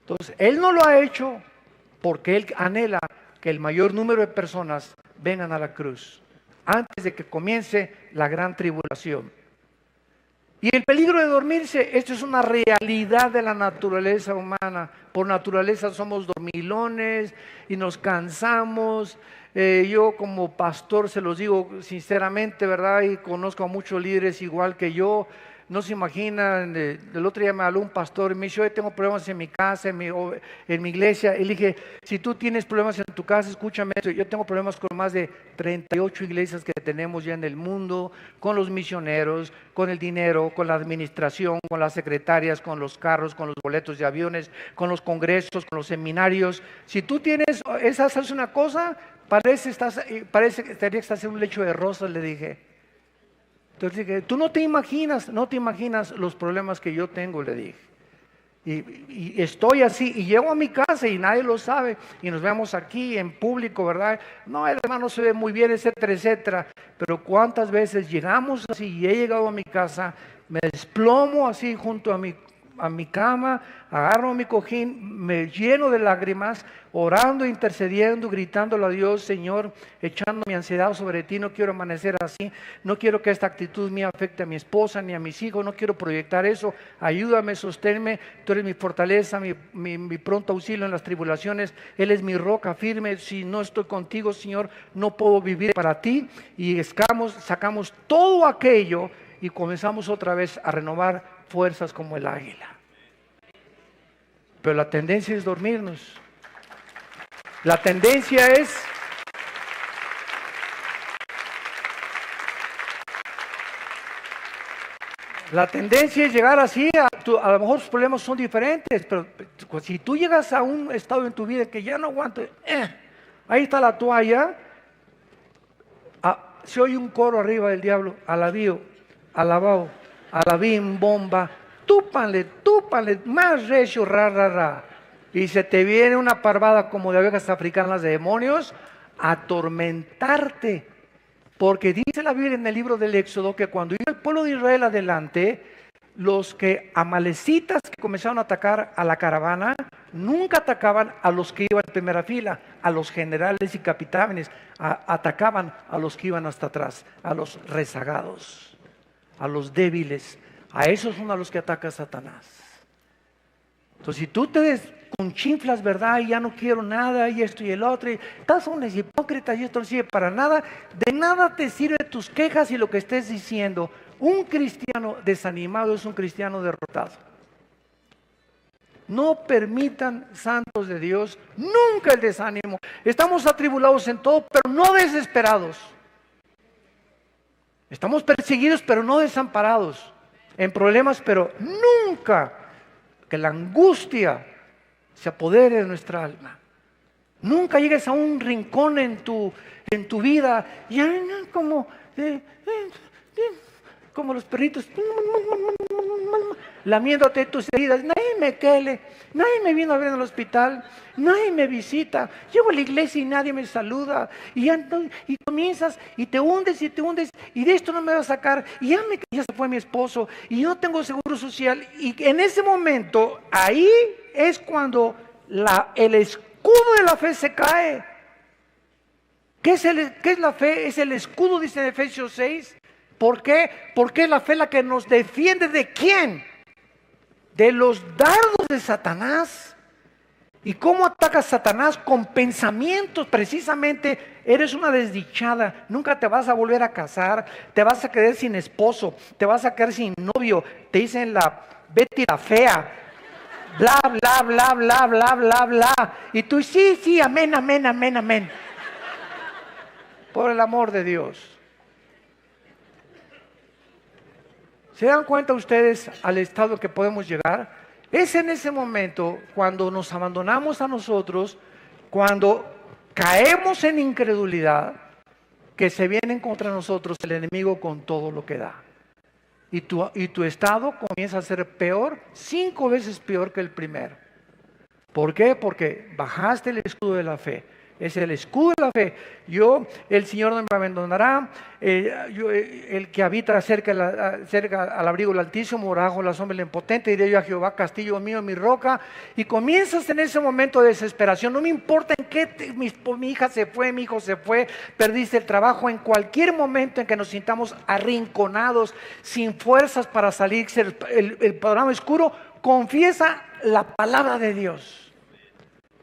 Entonces, Él no lo ha hecho porque Él anhela que el mayor número de personas vengan a la cruz antes de que comience la gran tribulación. Y el peligro de dormirse, esto es una realidad de la naturaleza humana. Por naturaleza somos dormilones y nos cansamos. Yo como pastor se los digo sinceramente, ¿verdad? Y conozco a muchos líderes igual que yo. No se imaginan, el otro día me habló un pastor y me dijo, yo tengo problemas en mi casa, en mi iglesia. Y le dije, si tú tienes problemas en tu casa, escúchame esto. Yo tengo problemas con más de 38 iglesias que tenemos ya en el mundo, con los misioneros, con el dinero, con la administración, con las secretarias, con los carros, con los boletos de aviones, con los congresos, con los seminarios. Si tú tienes esas, haces una cosa, parece que estás en un lecho de rosas, le dije. Entonces dije, tú no te imaginas los problemas que yo tengo, le dije. Y estoy así, y llego a mi casa y nadie lo sabe, y nos vemos aquí en público, ¿verdad? No, el hermano se ve muy bien, etcétera, etcétera. Pero cuántas veces llegamos así, y he llegado a mi casa, me desplomo así junto a mi cama, agarro mi cojín, me lleno de lágrimas, orando, intercediendo, gritándole a Dios, Señor, echando mi ansiedad sobre ti, no quiero amanecer así, no quiero que esta actitud mía afecte a mi esposa ni a mis hijos, no quiero proyectar eso, ayúdame, sosténme, tú eres mi fortaleza, mi pronto auxilio en las tribulaciones, Él es mi roca firme, si no estoy contigo, Señor, no puedo vivir para ti, y sacamos todo aquello y comenzamos otra vez a renovar fuerzas como el águila. Pero la tendencia es dormirnos. La tendencia es llegar así, a lo mejor los problemas son diferentes, pero si tú llegas a un estado en tu vida que ya no aguanto, ahí está la toalla, se oye un coro arriba del diablo, alabío, alabao, alabim, bomba, túpanle, más recio, ra. Y se te viene una parvada como de abejas africanas de demonios a atormentarte. Porque dice la Biblia en el libro del Éxodo que cuando iba el pueblo de Israel adelante, los amalecitas que comenzaron a atacar a la caravana, nunca atacaban a los que iban en primera fila, a los generales y capitanes, atacaban a los que iban hasta atrás, a los rezagados, a los débiles, a esos son a los que ataca Satanás. Entonces, si tú te desconchinflas, ¿verdad? Y ya no quiero nada, y esto y el otro, y estás unos hipócritas y esto no sirve para nada, de nada te sirve tus quejas y lo que estés diciendo. Un cristiano desanimado es un cristiano derrotado. No permitan, santos de Dios, nunca el desánimo. Estamos atribulados en todo, pero no desesperados. Estamos perseguidos, pero no desamparados. En problemas, pero nunca que la angustia se apodere de nuestra alma. Nunca llegues a un rincón en tu vida, ya como los perritos, lamiéndote tus heridas. Nadie me quele, nadie me vino a ver en el hospital, nadie me visita. Llego a la iglesia y nadie me saluda. Y comienzas y te hundes, y de esto no me va a sacar. Y ya se fue mi esposo, y no tengo seguro social. Y en ese momento, ahí es cuando el escudo de la fe se cae. ¿Qué es la fe? Es el escudo, dice en Efesios 6. ¿Por qué? Porque es la fe la que nos defiende ¿de quién? De los dardos de Satanás. ¿Y cómo atacas a Satanás? Con pensamientos. Precisamente eres una desdichada, nunca te vas a volver a casar, te vas a quedar sin esposo, te vas a quedar sin novio, te dicen la Betty la fea, bla, bla, bla, bla, bla, bla, bla. Y tú, sí, sí, amén, amén, amén, amén. Por el amor de Dios. ¿Se dan cuenta ustedes al estado que podemos llegar? Es en ese momento cuando nos abandonamos a nosotros, cuando caemos en incredulidad, que se viene contra nosotros el enemigo con todo lo que da. Y tu estado comienza a ser peor, 5 veces peor que el primero. ¿Por qué? Porque bajaste el escudo de la fe. Es el escudo de la fe. El Señor no me abandonará. El que habita cerca al abrigo del Altísimo, morará bajo la sombra del Impotente. Diré yo a Jehová, castillo mío, mi roca. Y comienzas en ese momento de desesperación. No me importa en qué mi hija se fue, mi hijo se fue, perdiste el trabajo. En cualquier momento en que nos sintamos arrinconados, sin fuerzas para salir el panorama oscuro, confiesa la palabra de Dios.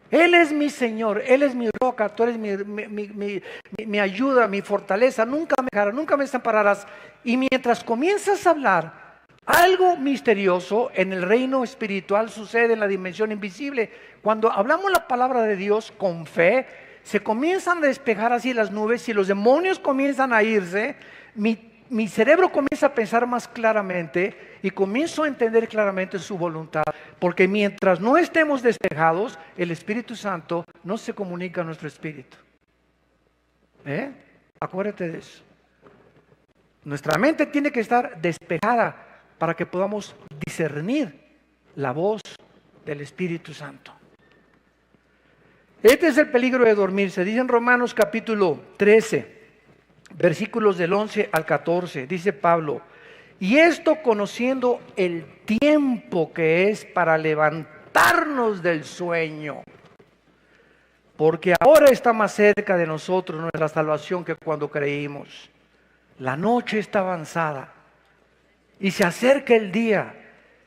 Él es mi Señor, Él es mi roca, tú eres mi ayuda, mi fortaleza, nunca me dejarás, nunca me desampararás. Y mientras comienzas a hablar, algo misterioso en el reino espiritual sucede en la dimensión invisible. Cuando hablamos la palabra de Dios con fe, se comienzan a despejar así las nubes y los demonios comienzan a irse. Mi cerebro comienza a pensar más claramente y comienzo a entender claramente su voluntad. Porque mientras no estemos despejados, el Espíritu Santo no se comunica a nuestro espíritu. Acuérdate de eso. Nuestra mente tiene que estar despejada para que podamos discernir la voz del Espíritu Santo. Este es el peligro de dormir. Se dice en Romanos capítulo 13. Versículos del 11 al 14, dice Pablo, y esto conociendo el tiempo que es para levantarnos del sueño, porque ahora está más cerca de nosotros nuestra salvación que cuando creímos. La noche está avanzada y se acerca el día.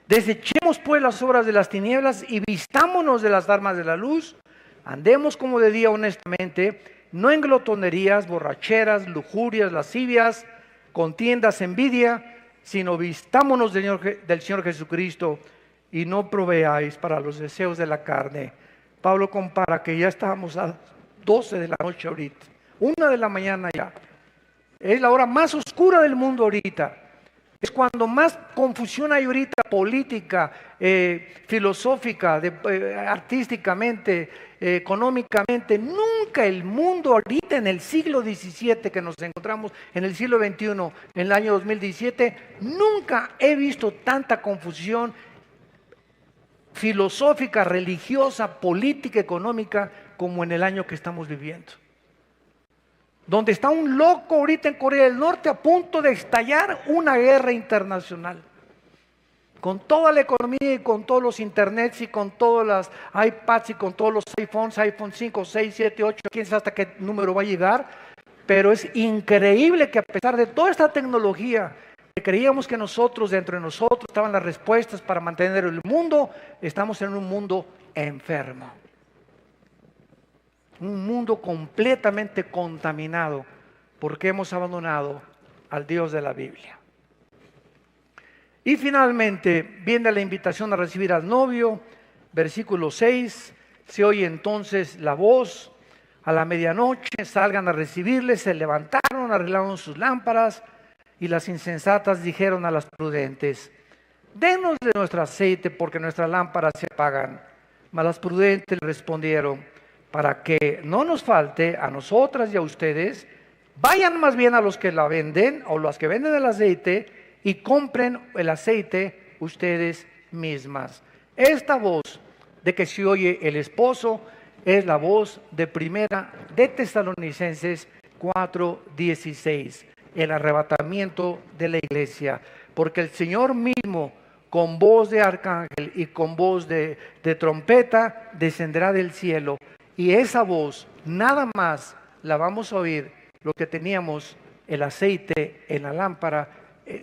Desechemos pues las obras de las tinieblas y vistámonos de las armas de la luz. Andemos como de día honestamente, no en glotonerías, borracheras, lujurias, lascivias, contiendas, envidia, sino vistámonos del Señor Jesucristo y no proveáis para los deseos de la carne. Pablo compara que ya estábamos a 12 de la noche ahorita, 1 de la mañana ya. Es la hora más oscura del mundo ahorita. Es cuando más confusión hay ahorita, política, filosófica, artísticamente, económicamente. Nunca el mundo ahorita en el siglo XVII, que nos encontramos en el siglo XXI, en el año 2017, nunca he visto tanta confusión filosófica, religiosa, política, económica, como en el año que estamos viviendo. Donde está un loco ahorita en Corea del Norte a punto de estallar una guerra internacional. Con toda la economía y con todos los internets y con todas las iPads y con todos los iPhones, iPhone 5, 6, 7, 8, quién sabe hasta qué número va a llegar. Pero es increíble que a pesar de toda esta tecnología, que creíamos que nosotros, dentro de nosotros, estaban las respuestas para mantener el mundo, estamos en un mundo enfermo. Un mundo completamente contaminado porque hemos abandonado al Dios de la Biblia. Y finalmente viene la invitación a recibir al novio, versículo 6, se oye entonces la voz, a la medianoche salgan a recibirle, se levantaron, arreglaron sus lámparas y las insensatas dijeron a las prudentes, denos de nuestro aceite porque nuestras lámparas se apagan. Mas las prudentes respondieron, para que no nos falte a nosotras y a ustedes, vayan más bien a los que la venden o los que venden el aceite y compren el aceite ustedes mismas. Esta voz de que se oye el esposo es la voz de primera de Tesalonicenses 4:16, el arrebatamiento de la iglesia, porque el Señor mismo con voz de arcángel y con voz de trompeta descenderá del cielo. Y esa voz nada más la vamos a oír lo que teníamos el aceite en la lámpara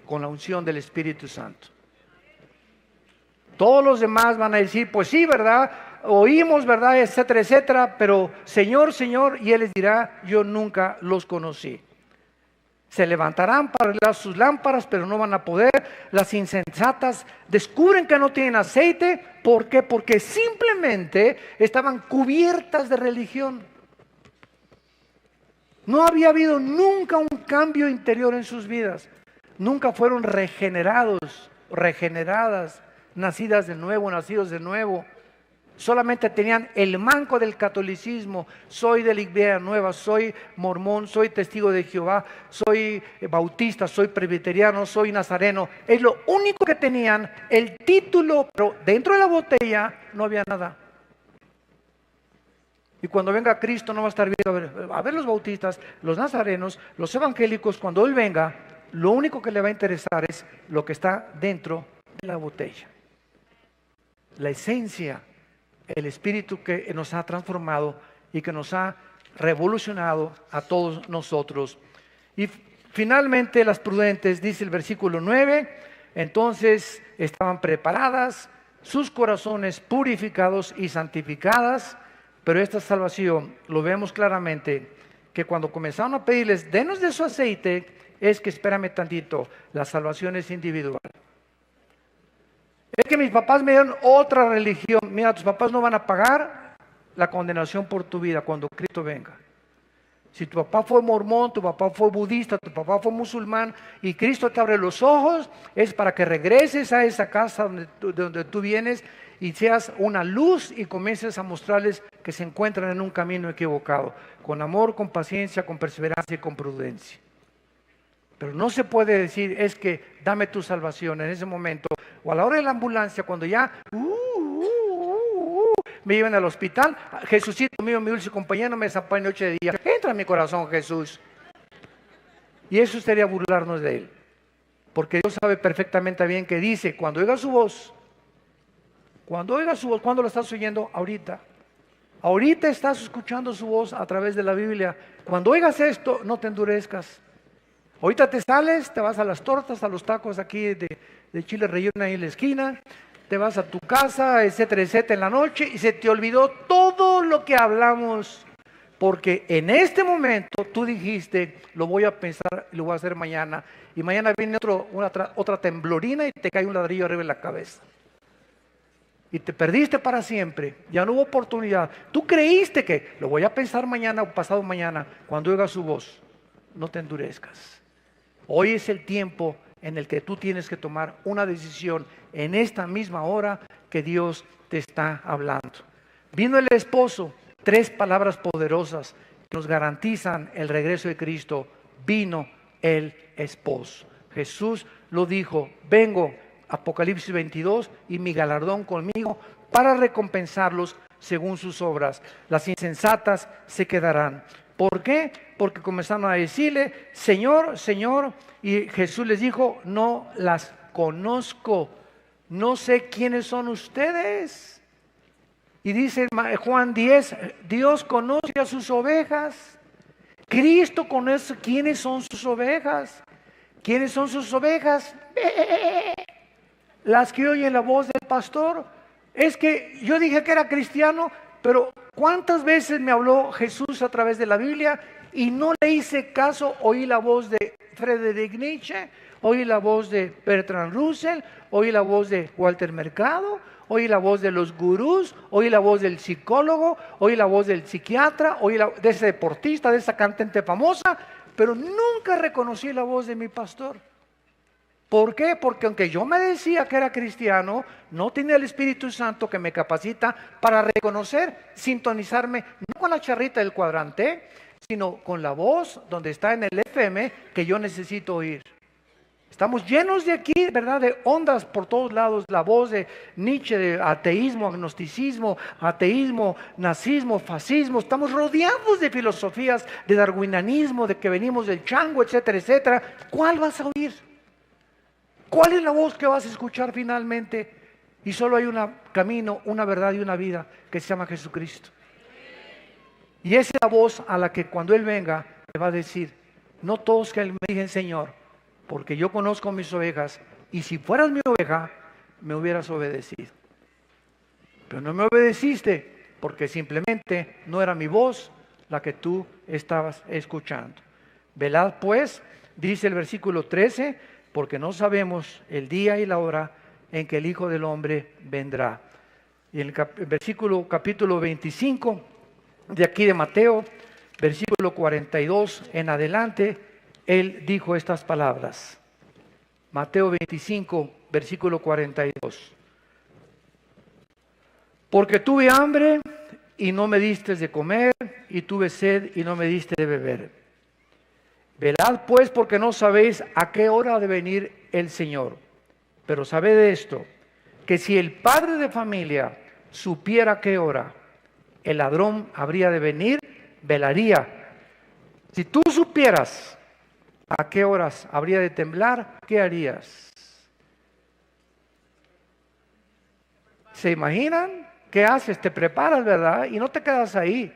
con la unción del Espíritu Santo. Todos los demás van a decir, pues sí, ¿verdad? Oímos, ¿verdad? Etcétera, etcétera, pero Señor, Señor, y Él les dirá, yo nunca los conocí. Se levantarán para arreglar sus lámparas, pero no van a poder. Las insensatas descubren que no tienen aceite. ¿Por qué? Porque simplemente estaban cubiertas de religión. No había habido nunca un cambio interior en sus vidas. Nunca fueron regenerados, regeneradas, nacidas de nuevo, nacidos de nuevo. Solamente tenían el manco del catolicismo. Soy de la Iglesia Nueva, soy mormón, soy testigo de Jehová, soy bautista, soy presbiteriano, soy nazareno. Es lo único que tenían, el título, pero dentro de la botella no había nada. Y cuando venga Cristo no va a estar viendo a ver los bautistas, los nazarenos, los evangélicos. Cuando Él venga, lo único que le va a interesar es lo que está dentro de la botella. La esencia, el espíritu que nos ha transformado y que nos ha revolucionado a todos nosotros. Y finalmente las prudentes, dice el versículo 9, entonces estaban preparadas, sus corazones purificados y santificadas. Pero esta salvación, lo vemos claramente, que cuando comenzaron a pedirles, denos de su aceite, es que espérame tantito, la salvación es individual. Es que mis papás me dieron otra religión. Mira, tus papás no van a pagar la condenación por tu vida cuando Cristo venga. Si tu papá fue mormón, tu papá fue budista, tu papá fue musulmán y Cristo te abre los ojos, es para que regreses a esa casa de donde tú vienes y seas una luz y comiences a mostrarles que se encuentran en un camino equivocado, con amor, con paciencia, con perseverancia y con prudencia. Pero no se puede decir, es que dame tu salvación en ese momento, o a la hora de la ambulancia, cuando ya me llevan al hospital. Jesucito mío, mi dulce compañero, me desampara en noche de día. Entra en mi corazón, Jesús. Y eso sería burlarnos de Él. Porque Dios sabe perfectamente bien que dice, cuando oiga su voz, ¿cuándo lo estás oyendo? Ahorita. Ahorita estás escuchando su voz a través de la Biblia. Cuando oigas esto, no te endurezcas. Ahorita te sales, te vas a las tortas, a los tacos aquí de chile relleno ahí en la esquina, te vas a tu casa, etcétera, etcétera, en la noche, y se te olvidó todo lo que hablamos, porque en este momento tú dijiste, lo voy a pensar y lo voy a hacer mañana, y mañana viene otra temblorina y te cae un ladrillo arriba de la cabeza. Y te perdiste para siempre, ya no hubo oportunidad. Tú creíste que lo voy a pensar mañana o pasado mañana, cuando oiga su voz. No te endurezcas. Hoy es el tiempo en el que tú tienes que tomar una decisión en esta misma hora que Dios te está hablando. Vino el esposo, 3 palabras poderosas que nos garantizan el regreso de Cristo. Vino el esposo. Jesús lo dijo, vengo, Apocalipsis 22, y mi galardón conmigo para recompensarlos según sus obras. Las insensatas se quedarán. ¿Por qué? Porque comenzaron a decirle, Señor, Señor, y Jesús les dijo, no las conozco, no sé quiénes son ustedes. Y dice Juan 10, Dios conoce a sus ovejas. Cristo conoce quiénes son sus ovejas. ¿Quiénes son sus ovejas? Las que oyen la voz del pastor. Es que yo dije que era cristiano, pero ¿cuántas veces me habló Jesús a través de la Biblia y no le hice caso? Oí la voz de Friedrich Nietzsche, oí la voz de Bertrand Russell, oí la voz de Walter Mercado, oí la voz de los gurús, oí la voz del psicólogo, oí la voz del psiquiatra, oí de ese deportista, de esa cantante famosa, pero nunca reconocí la voz de mi pastor. ¿Por qué? Porque aunque yo me decía que era cristiano, no tenía el Espíritu Santo que me capacita para reconocer, sintonizarme, no con la charrita del cuadrante, sino con la voz donde está en el FM que yo necesito oír. Estamos llenos de aquí, ¿verdad?, de ondas por todos lados, la voz de Nietzsche, de ateísmo, agnosticismo, nazismo, fascismo. Estamos rodeados de filosofías, de darwinianismo, de que venimos del chango, etcétera, etcétera. ¿Cuál vas a oír? ¿Cuál es la voz que vas a escuchar finalmente? Y solo hay un camino, una verdad y una vida que se llama Jesucristo. Y esa es la voz a la que cuando Él venga te va a decir, no todos que me digan Señor, porque yo conozco mis ovejas, y si fueras mi oveja, me hubieras obedecido. Pero no me obedeciste porque simplemente no era mi voz la que tú estabas escuchando. Velad pues, dice el versículo 13, porque no sabemos el día y la hora en que el Hijo del Hombre vendrá. Y en el versículo capítulo 25 de aquí de Mateo, versículo 42 en adelante, él dijo estas palabras. Mateo 25, versículo 42. Porque tuve hambre y no me diste de comer, y tuve sed y no me diste de beber. Velad pues, porque no sabéis a qué hora ha de venir el Señor. Pero sabed esto, que si el padre de familia supiera a qué hora el ladrón habría de venir, velaría. Si tú supieras a qué horas habría de temblar, ¿qué harías? ¿Se imaginan? ¿Qué haces? Te preparas, ¿verdad? Y no te quedas ahí.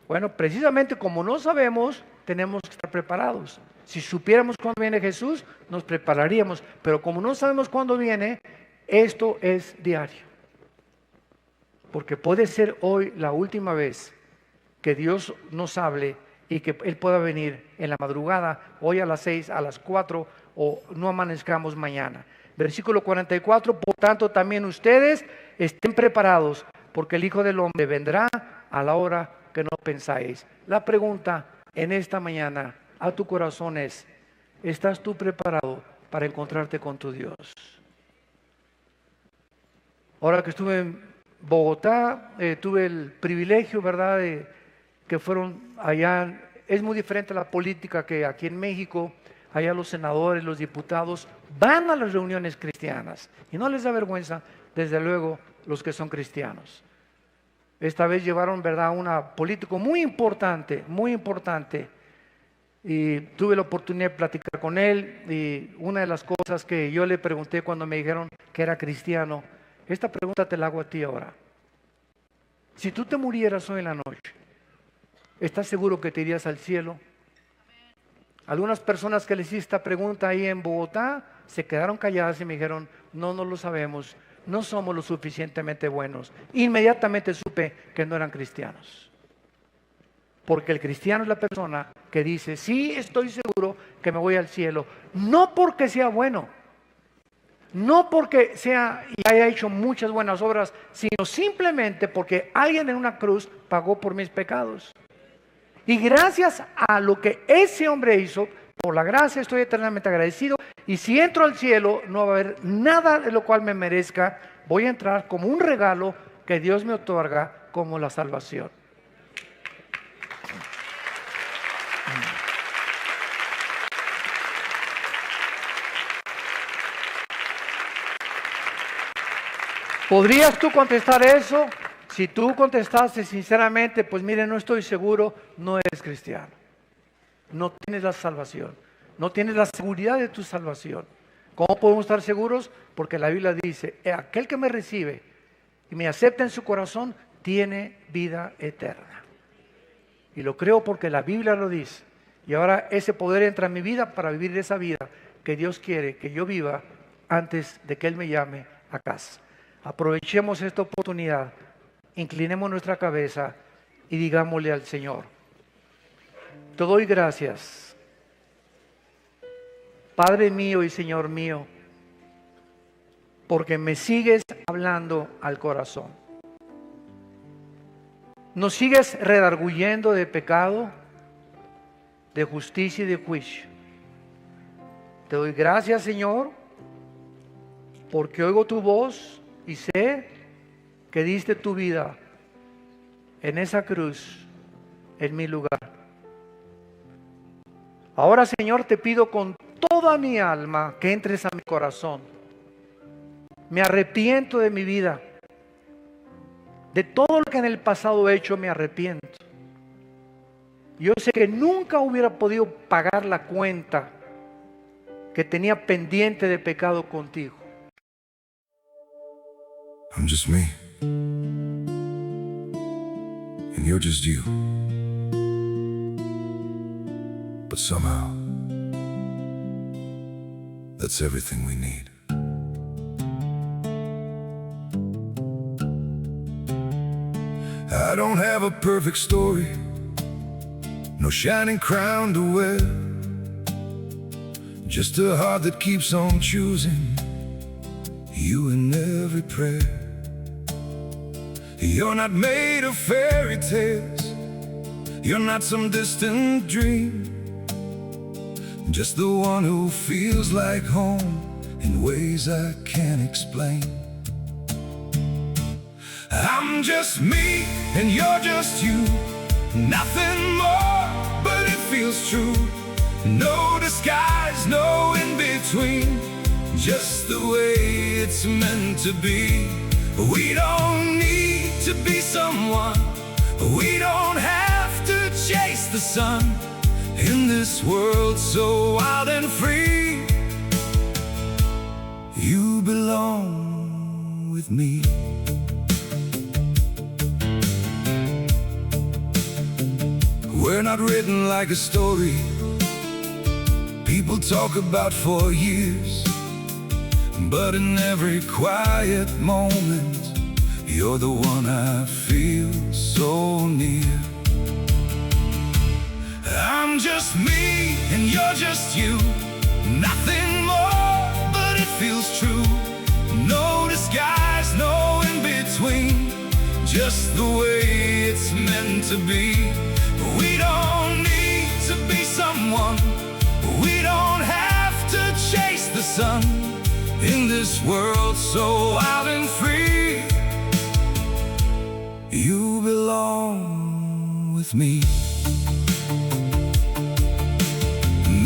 Bueno, precisamente como no sabemos, tenemos que estar preparados. Si supiéramos cuándo viene Jesús, nos prepararíamos. Pero como no sabemos cuándo viene, esto es diario. Porque puede ser hoy la última vez que Dios nos hable y que Él pueda venir en la madrugada, hoy a las 6, a las 4 o no amanezcamos mañana. Versículo 44, por tanto también ustedes estén preparados, porque el Hijo del Hombre vendrá a la hora que no pensáis. La pregunta en esta mañana a tu corazón es, ¿estás tú preparado para encontrarte con tu Dios? Ahora que estuve en Bogotá, tuve el privilegio, ¿verdad?, de que fueron allá. Es muy diferente la política que aquí en México. Allá los senadores, los diputados van a las reuniones cristianas y no les da vergüenza, desde luego, los que son cristianos. Esta vez llevaron, ¿verdad?, a un político muy importante, y tuve la oportunidad de platicar con él, y una de las cosas que yo le pregunté cuando me dijeron que era cristiano, esta pregunta te la hago a ti ahora. Si tú te murieras hoy en la noche, ¿estás seguro que te irías al cielo? Algunas personas que les hice esta pregunta ahí en Bogotá se quedaron calladas y me dijeron, no lo sabemos, no somos lo suficientemente buenos. Inmediatamente supe que no eran cristianos. Porque el cristiano es la persona que dice, sí, estoy seguro que me voy al cielo, no porque sea bueno, no porque sea y haya hecho muchas buenas obras, sino simplemente porque alguien en una cruz pagó por mis pecados. Y gracias a lo que ese hombre hizo, por la gracia estoy eternamente agradecido. Y si entro al cielo, no va a haber nada de lo cual me merezca. Voy a entrar como un regalo que Dios me otorga como la salvación. ¿Podrías tú contestar eso? Si tú contestaste sinceramente, pues mire, no estoy seguro, no eres cristiano. No tienes la salvación, no tienes la seguridad de tu salvación. ¿Cómo podemos estar seguros? Porque la Biblia dice, aquel que me recibe y me acepta en su corazón, tiene vida eterna. Y lo creo porque la Biblia lo dice. Y ahora ese poder entra en mi vida para vivir esa vida que Dios quiere que yo viva antes de que Él me llame a casa. Aprovechemos esta oportunidad. Inclinemos nuestra cabeza y digámosle al Señor, te doy gracias, Padre mío y Señor mío, porque me sigues hablando al corazón. Nos sigues redarguyendo de pecado, de justicia y de juicio. Te doy gracias, Señor, porque oigo tu voz y sé que diste tu vida en esa cruz, en mi lugar. Ahora, Señor, te pido con toda mi alma que entres a mi corazón. Me arrepiento de mi vida. De todo lo que en el pasado he hecho, me arrepiento. Yo sé que nunca hubiera podido pagar la cuenta que tenía pendiente de pecado contigo. I'm just me. And you're just you. But somehow, that's everything we need. I don't have a perfect story, no shining crown to wear, just a heart that keeps on choosing you in every prayer. You're not made of fairy tales, you're not some distant dream, just the one who feels like home in ways I can't explain. I'm just me and you're just you, nothing more, but it feels true. No disguise, no in between, just the way it's meant to be. We don't need to be someone, we don't have to chase the sun, in this world so wild and free. You belong with me. We're not written like a story people talk about for years, but in every quiet moment, you're the one I feel so near. I'm just me and you're just you, nothing more, but it feels true. No disguise, no in between, just the way it's meant to be. We don't need to be someone, we don't have to chase the sun, in this world so wild and free. You belong with me.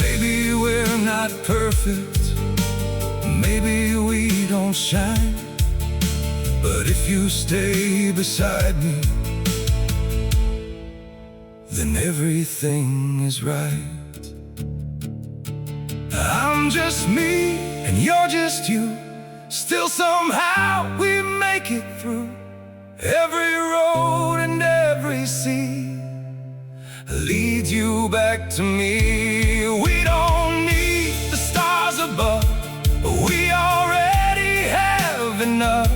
Maybe we're not perfect, maybe we don't shine, but if you stay beside me, then everything is right. I'm just me and you're just you, still somehow we make it through. Every road and every sea leads you back to me. We don't need the stars above, we already have enough.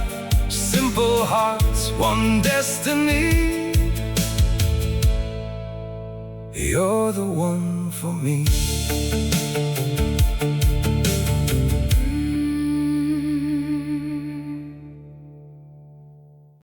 Simple hearts, one destiny. You're the one for me.